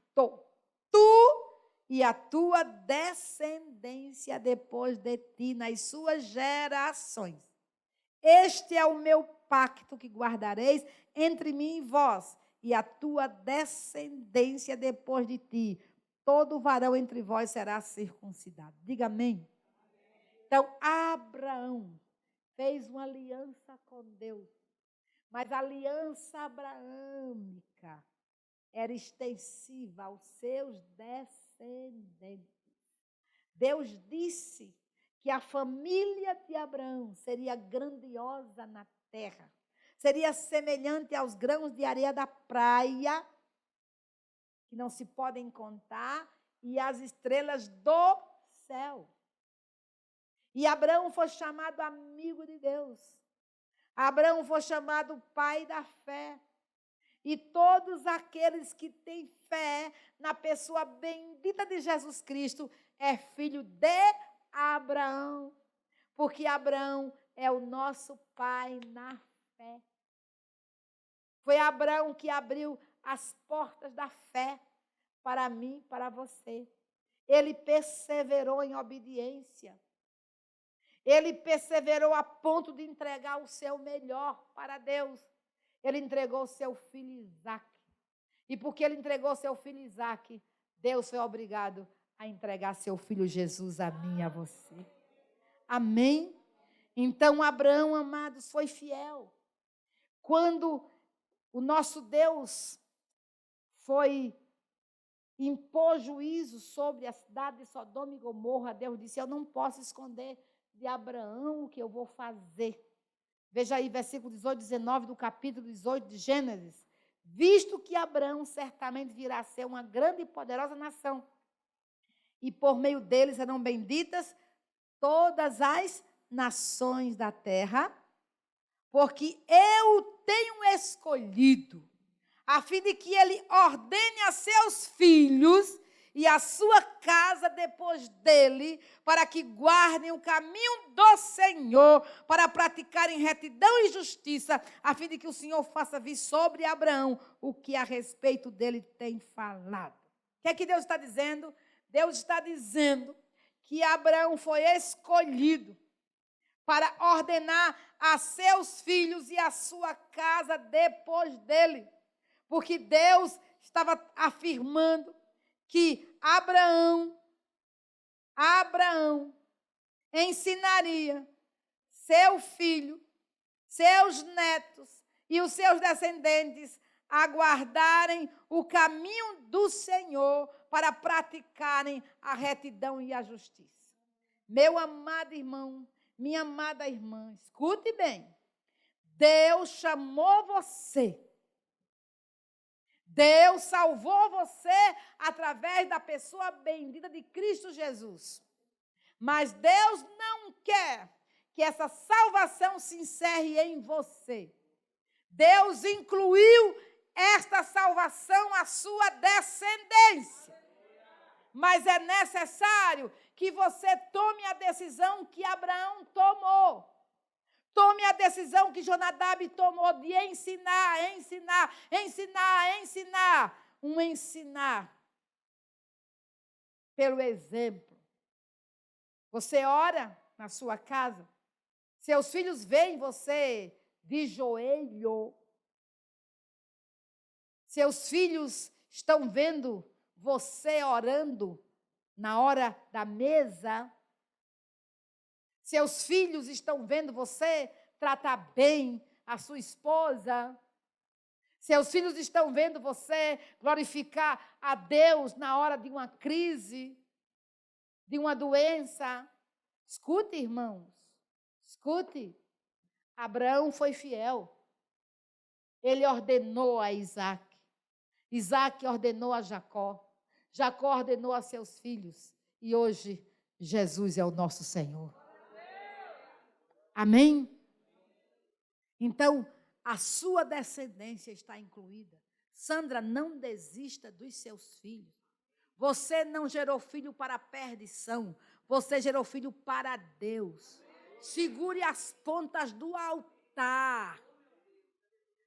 tu e a tua descendência depois de ti, nas suas gerações. Este é o meu pacto que guardareis entre mim e vós, e a tua descendência depois de ti. Todo varão entre vós será circuncidado. Diga amém. Então, Abraão fez uma aliança com Deus, mas a aliança abraâmica era extensiva aos seus descendentes. Deus disse que a família de Abraão seria grandiosa na terra, seria semelhante aos grãos de areia da praia, que não se podem contar, e às estrelas do céu. E Abraão foi chamado amigo de Deus. Abraão foi chamado pai da fé. E todos aqueles que têm fé na pessoa bendita de Jesus Cristo é filho de Abraão. Porque Abraão é o nosso pai na fé. Foi Abraão que abriu as portas da fé para mim, para você. Ele perseverou em obediência. Ele perseverou a ponto de entregar o seu melhor para Deus. Ele entregou o seu filho Isaque. E porque ele entregou seu filho Isaque, Deus foi obrigado a entregar seu filho Jesus a mim e a você. Amém? Então, Abraão, amados, foi fiel. Quando o nosso Deus impôs juízo sobre a cidade de Sodoma e Gomorra, Deus disse: eu não posso esconder de Abraão o que eu vou fazer. Veja aí, versículo 18, 19 do capítulo 18 de Gênesis. Visto que Abraão certamente virá a ser uma grande e poderosa nação, e por meio dele serão benditas todas as nações da terra, porque eu tenho escolhido, a fim de que ele ordene a seus filhos e a sua casa depois dele, para que guardem o caminho do Senhor, para praticarem retidão e justiça, a fim de que o Senhor faça vir sobre Abraão o que a respeito dele tem falado. O que é que Deus está dizendo? Deus está dizendo que Abraão foi escolhido para ordenar a seus filhos e a sua casa depois dele, porque Deus estava afirmando que Abraão ensinaria seu filho, seus netos e os seus descendentes a guardarem o caminho do Senhor para praticarem a retidão e a justiça. Meu amado irmão, minha amada irmã, escute bem. Deus chamou você. Deus salvou você através da pessoa bendita de Cristo Jesus. Mas Deus não quer que essa salvação se encerre em você. Deus incluiu esta salvação à sua descendência. Mas é necessário que você tome a decisão que Abraão tomou. Tome a decisão que Jonadab tomou de ensinar. Um ensinar pelo exemplo. Você ora na sua casa, seus filhos veem você de joelho. Seus filhos estão vendo você orando na hora da mesa? Seus filhos estão vendo você tratar bem a sua esposa? Seus filhos estão vendo você glorificar a Deus na hora de uma crise, de uma doença? Escute, irmãos, escute. Abraão foi fiel. Ele ordenou a Isaac. Isaac ordenou a Jacó. Jacó ordenou a seus filhos. E hoje, Jesus é o nosso Senhor. Amém? Então, a sua descendência está incluída. Sandra, não desista dos seus filhos. Você não gerou filho para a perdição. Você gerou filho para Deus. Segure as pontas do altar.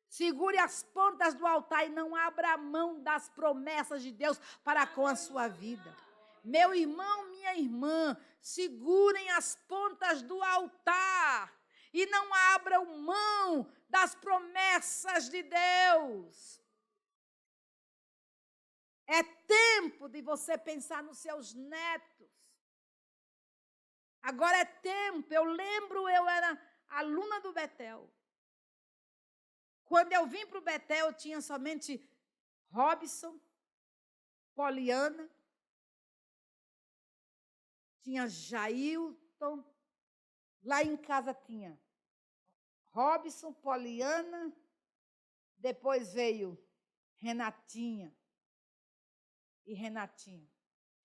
Segure as pontas do altar e não abra mão das promessas de Deus para com a sua vida. Meu irmão, minha irmã, segurem as pontas do altar e não abram mão das promessas de Deus. É tempo de você pensar nos seus netos. Agora é tempo. Eu lembro, eu era aluna do Betel. Quando eu vim para o Betel, eu tinha somente Robson, Poliana, tinha Jailton. Lá em casa tinha Robson, Poliana, depois veio Renatinha e Renatinho.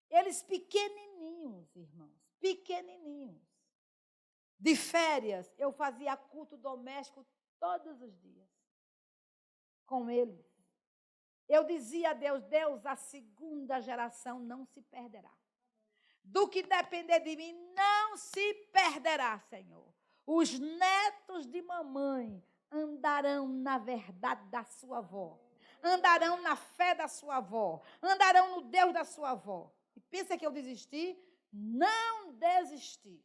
Eles pequenininhos, irmãos, pequenininhos. De férias, eu fazia culto doméstico todos os dias com eles. Eu dizia a Deus, Deus, a segunda geração não se perderá. Do que depender de mim, não se perderá, Senhor. Os netos de mamãe andarão na verdade da sua avó. Andarão na fé da sua avó. Andarão no Deus da sua avó. E pensa que eu desisti? Não desisti.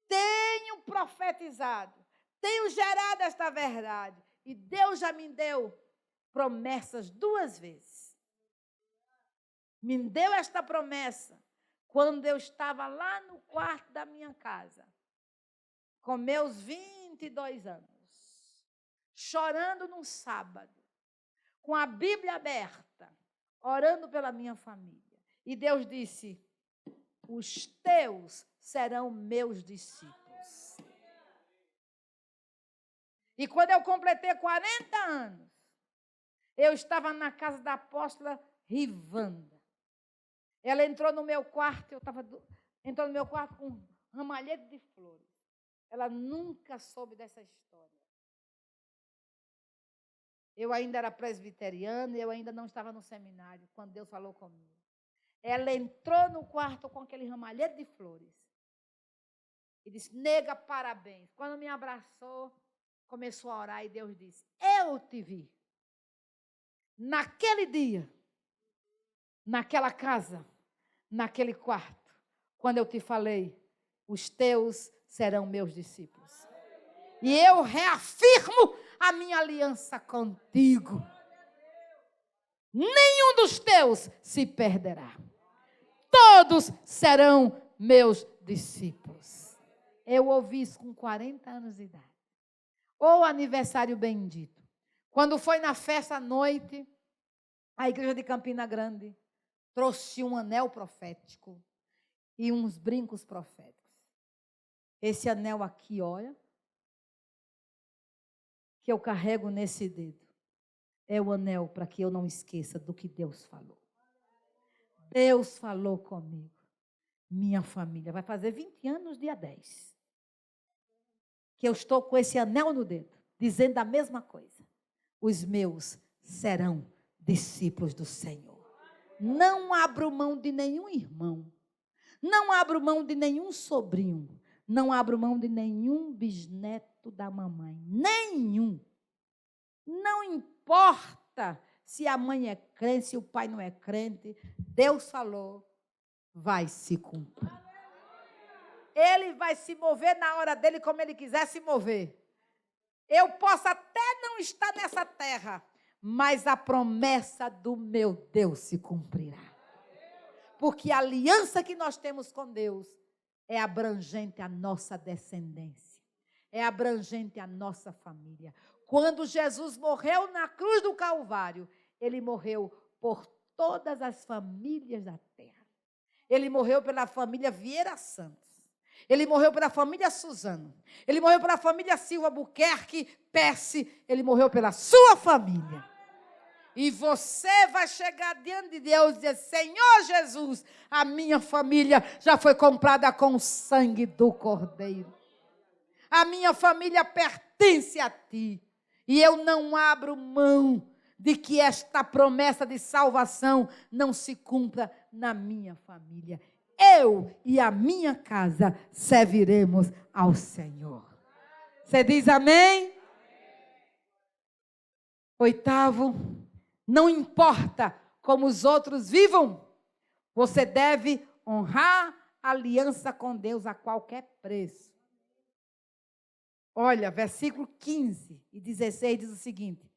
Tenho profetizado. Tenho gerado esta verdade. E Deus já me deu promessas 2 vezes. Me deu esta promessa quando eu estava lá no quarto da minha casa, com meus 22 anos, chorando num sábado, com a Bíblia aberta, orando pela minha família. E Deus disse, os teus serão meus discípulos. E quando eu completei 40 anos, eu estava na casa da apóstola Rivanda. Ela entrou no meu quarto, entrou no meu quarto com um ramalhete de flores. Ela nunca soube dessa história. Eu ainda era presbiteriana, eu ainda não estava no seminário, quando Deus falou comigo. Ela entrou no quarto com aquele ramalhete de flores. E disse, nega, parabéns. Quando me abraçou, começou a orar e Deus disse, eu te vi. Naquele dia, naquela casa, naquele quarto, quando eu te falei, os teus serão meus discípulos. E eu reafirmo a minha aliança contigo. Nenhum dos teus se perderá. Todos serão meus discípulos. Eu ouvi isso com 40 anos de idade. Ou aniversário bendito. Quando foi na festa à noite, a igreja de Campina Grande trouxe um anel profético e uns brincos proféticos. Esse anel aqui, olha, que eu carrego nesse dedo, é o anel para que eu não esqueça do que Deus falou. Deus falou comigo. Minha família vai fazer 20 anos dia 10. Que eu estou com esse anel no dedo, dizendo a mesma coisa. Os meus serão discípulos do Senhor. Não abro mão de nenhum irmão. Não abro mão de nenhum sobrinho. Não abro mão de nenhum bisneto da mamãe. Nenhum. Não importa se a mãe é crente, se o pai não é crente. Deus falou, vai se cumprir. Ele vai se mover na hora dele como ele quiser se mover. Eu posso até não estar nessa terra, mas a promessa do meu Deus se cumprirá. Porque a aliança que nós temos com Deus é abrangente à nossa descendência, é abrangente à nossa família. Quando Jesus morreu na cruz do Calvário, ele morreu por todas as famílias da terra. Ele morreu pela família Vieira Santos. Ele morreu pela família Suzano. Ele morreu pela família Silva Buquerque Pesce. Ele morreu pela sua família. E você vai chegar diante de Deus e dizer: Senhor Jesus, a minha família já foi comprada com o sangue do Cordeiro. A minha família pertence a ti. E eu não abro mão de que esta promessa de salvação não se cumpra na minha família. Eu e a minha casa serviremos ao Senhor. Você diz amém? Oitavo, não importa como os outros vivam, você deve honrar a aliança com Deus a qualquer preço. Olha, versículo 15 e 16 diz o seguinte: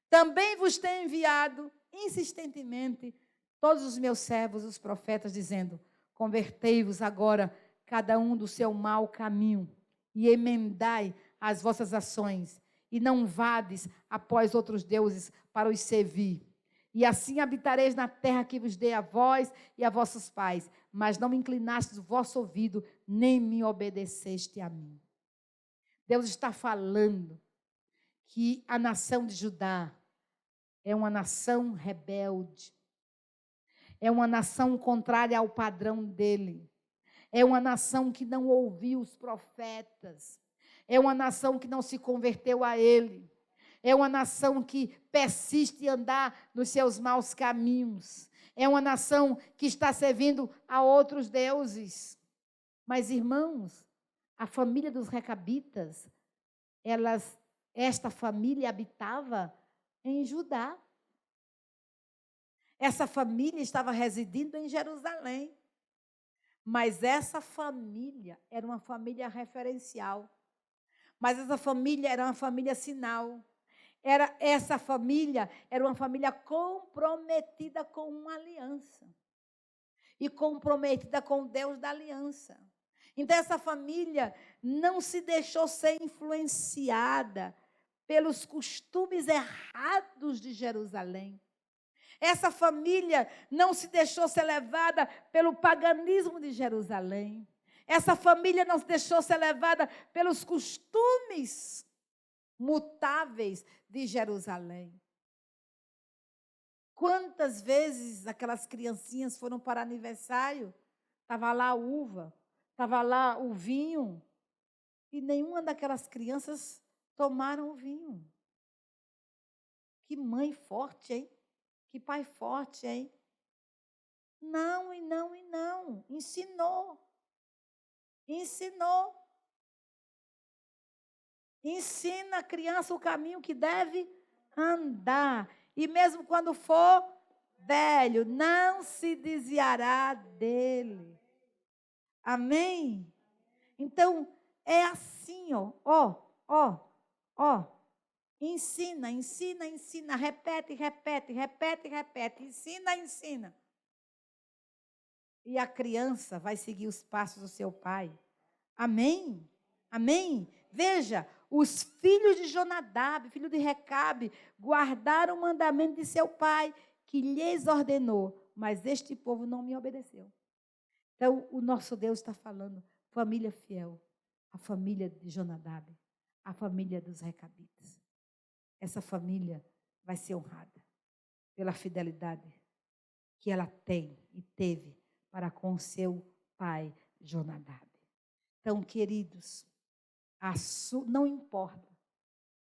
também vos tenho enviado insistentemente todos os meus servos, os profetas, dizendo: convertei-vos agora, cada um do seu mau caminho, e emendai as vossas ações, e não vades após outros deuses para os servir. E assim habitareis na terra que vos dei a vós e a vossos pais, mas não inclinastes o vosso ouvido, nem me obedeceste a mim. Deus está falando que a nação de Judá é uma nação rebelde, é uma nação contrária ao padrão dele, é uma nação que não ouviu os profetas, é uma nação que não se converteu a ele, é uma nação que persiste em andar nos seus maus caminhos, é uma nação que está servindo a outros deuses. Mas, irmãos, a família dos recabitas, esta família habitava em Judá. Essa família estava residindo em Jerusalém. Mas essa família era uma família referencial. Mas essa família era uma família sinal. Essa família era uma família comprometida com uma aliança. E comprometida com Deus da aliança. Então, essa família não se deixou ser influenciada pelos costumes errados de Jerusalém. Essa família não se deixou ser levada pelo paganismo de Jerusalém. Essa família não se deixou ser levada pelos costumes mutáveis de Jerusalém. Quantas vezes aquelas criancinhas foram para aniversário, estava lá a uva, estava lá o vinho, e nenhuma daquelas crianças tomaram o vinho. Que mãe forte, hein? Que pai forte, hein? Não, e não, e não. Ensinou. Ensinou. Ensina a criança o caminho que deve andar. E mesmo quando for velho, não se desviará dele. Amém? Então, é assim, ó. Ensina, ensina, ensina. Repete, repete, repete, repete. Ensina, ensina. E a criança vai seguir os passos do seu pai. Amém? Amém? Veja, os filhos de Jonadab, filho de Recabe, guardaram o mandamento de seu pai, que lhes ordenou, mas este povo não me obedeceu. Então, o nosso Deus está falando, família fiel, a família de Jonadab, a família dos Recabitas. Essa família vai ser honrada pela fidelidade que ela tem e teve para com seu pai Jonadab. Então, queridos, não importa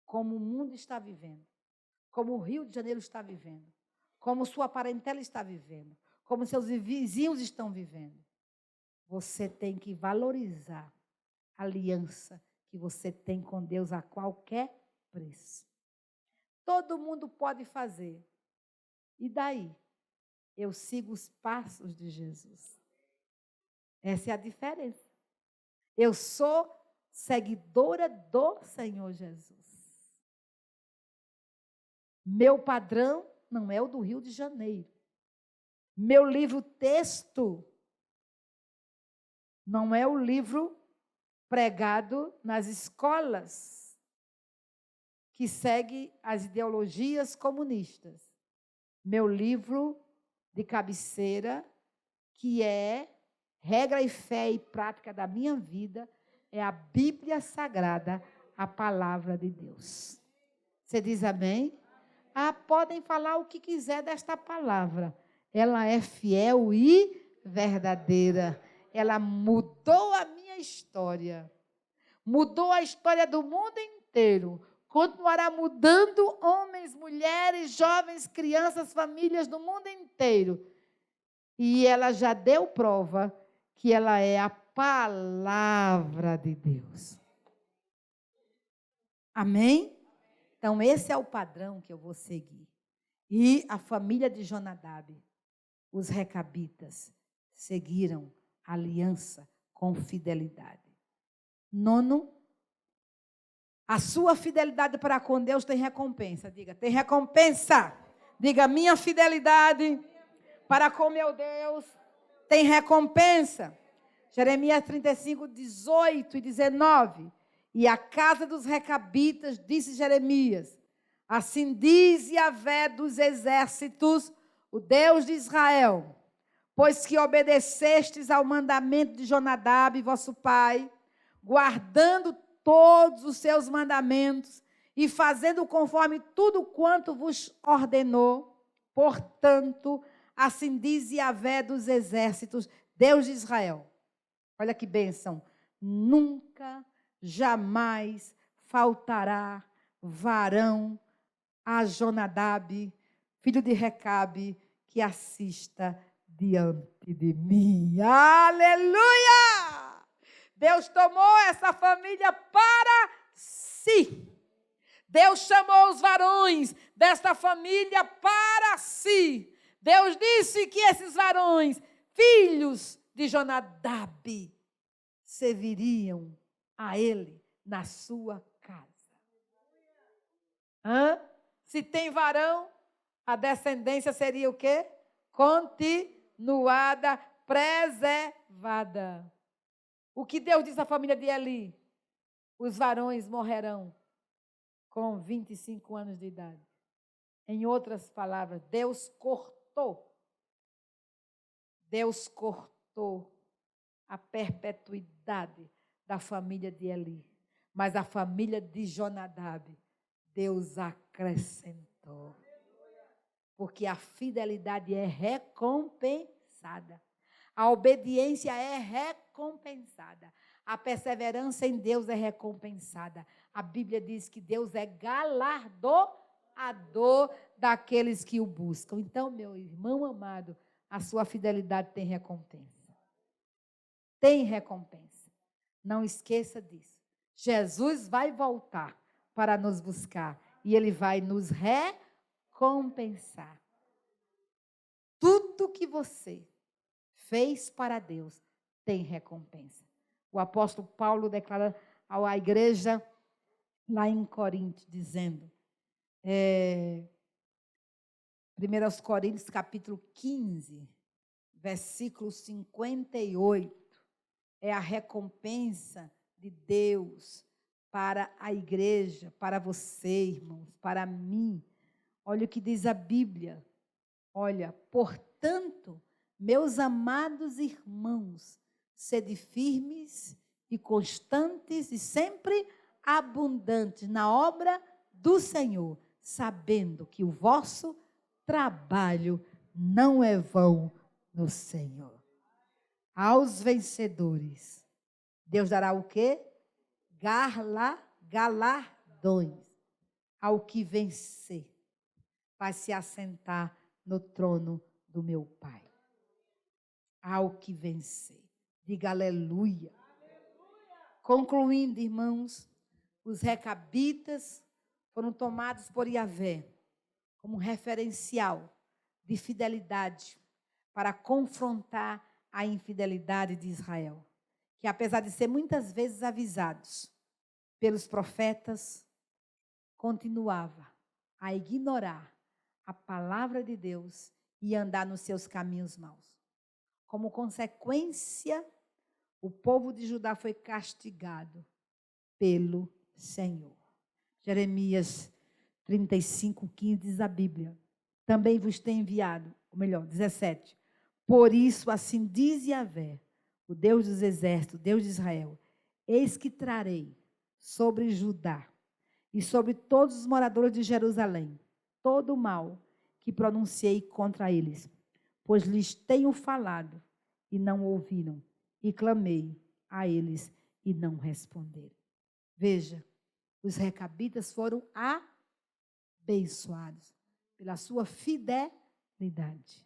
como o mundo está vivendo, como o Rio de Janeiro está vivendo, como sua parentela está vivendo, como seus vizinhos estão vivendo, você tem que valorizar a aliança que você tem com Deus a qualquer preço. Todo mundo pode fazer. E daí? Eu sigo os passos de Jesus. Essa é a diferença. Eu sou seguidora do Senhor Jesus. Meu padrão não é o do Rio de Janeiro. Meu livro-texto não é o livro pregado nas escolas que segue as ideologias comunistas. Meu livro de cabeceira, que é regra e fé e prática da minha vida, é a Bíblia Sagrada, a palavra de Deus. Você diz amém? Podem falar o que quiser desta palavra. Ela é fiel e verdadeira. Ela mudou a minha história. Mudou a história do mundo inteiro. Continuará mudando homens, mulheres, jovens, crianças, famílias do mundo inteiro. E ela já deu prova que ela é a palavra de Deus. Amém? Então, esse é o padrão que eu vou seguir. E a família de Jonadab, os recabitas, seguiram a aliança com fidelidade. 9, a sua fidelidade para com Deus tem recompensa. Diga, tem recompensa. Diga, minha fidelidade para com meu Deus tem recompensa. Jeremias 35, 18 e 19. E a casa dos recabitas, disse Jeremias, assim diz Yahvé dos exércitos, o Deus de Israel, pois que obedecestes ao mandamento de Jonadab, vosso pai, guardando todos os seus mandamentos e fazendo conforme tudo quanto vos ordenou, portanto, assim diz Yahvé dos exércitos, Deus de Israel. Olha que bênção. Nunca, jamais faltará varão a Jonadab, filho de Recabe, que assista diante de mim. Aleluia! Deus tomou essa família para si. Deus chamou os varões desta família para si. Deus disse que esses varões, filhos de Jonadab, serviriam a ele na sua casa. Se tem varão, a descendência seria o quê? Continuada, preservada. O que Deus diz à família de Eli? Os varões morrerão com 25 anos de idade. Em outras palavras, Deus cortou a perpetuidade da família de Eli. Mas a família de Jonadab, Deus acrescentou. Porque a fidelidade é recompensada. A obediência é recompensada. A perseverança em Deus é recompensada. A Bíblia diz que Deus é galardoador daqueles que o buscam. Então, meu irmão amado, a sua fidelidade tem recompensa. Tem recompensa. Não esqueça disso. Jesus vai voltar para nos buscar e Ele vai nos recompensar. Tudo que você fez para Deus tem recompensa. O apóstolo Paulo declara à igreja lá em Corinto, dizendo, 1 Coríntios capítulo 15, versículo 58, é a recompensa de Deus para a igreja, para você, irmãos, para mim. Olha o que diz a Bíblia. Olha, portanto, meus amados irmãos, sede firmes e constantes e sempre abundantes na obra do Senhor, sabendo que o vosso trabalho não é vão no Senhor. Aos vencedores, Deus dará o quê? Galardões. Ao que vencer, vai se assentar no trono do meu Pai. Ao que vencer. Diga aleluia. Concluindo, irmãos, os recabitas foram tomados por Yahvé como referencial de fidelidade para confrontar a infidelidade de Israel, que apesar de ser muitas vezes avisados pelos profetas, continuava a ignorar a palavra de Deus e andar nos seus caminhos maus. Como consequência, o povo de Judá foi castigado pelo Senhor. Jeremias 35:15 diz a Bíblia: também vos tem enviado, ou melhor, 17. Por isso, assim diz Yahvé, o Deus dos exércitos, Deus de Israel: eis que trarei sobre Judá e sobre todos os moradores de Jerusalém todo o mal que pronunciei contra eles, pois lhes tenho falado e não ouviram, e clamei a eles e não responderam. Veja, os recabitas foram abençoados pela sua fidelidade.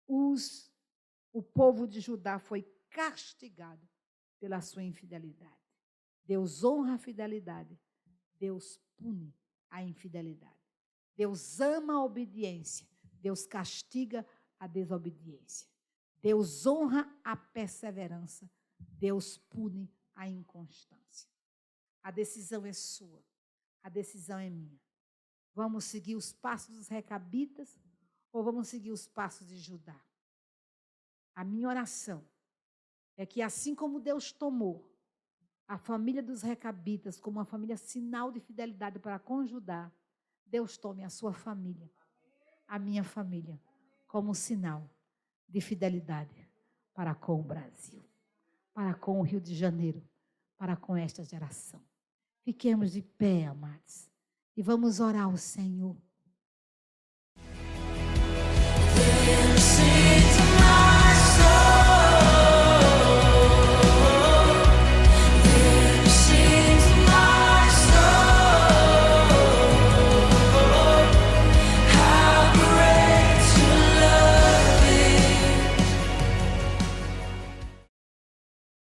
O povo de Judá foi castigado pela sua infidelidade. Deus honra a fidelidade, Deus pune a infidelidade. Deus ama a obediência, Deus castiga a desobediência. Deus honra a perseverança, Deus pune a inconstância. A decisão é sua, a decisão é minha. Vamos seguir os passos dos recabitas ou vamos seguir os passos de Judá? A minha oração é que, assim como Deus tomou a família dos recabitas como uma família sinal de fidelidade para com Judá, Deus tome a sua família, a minha família, como sinal de fidelidade para com o Brasil, para com o Rio de Janeiro, para com esta geração. Fiquemos de pé, amados, e vamos orar ao Senhor.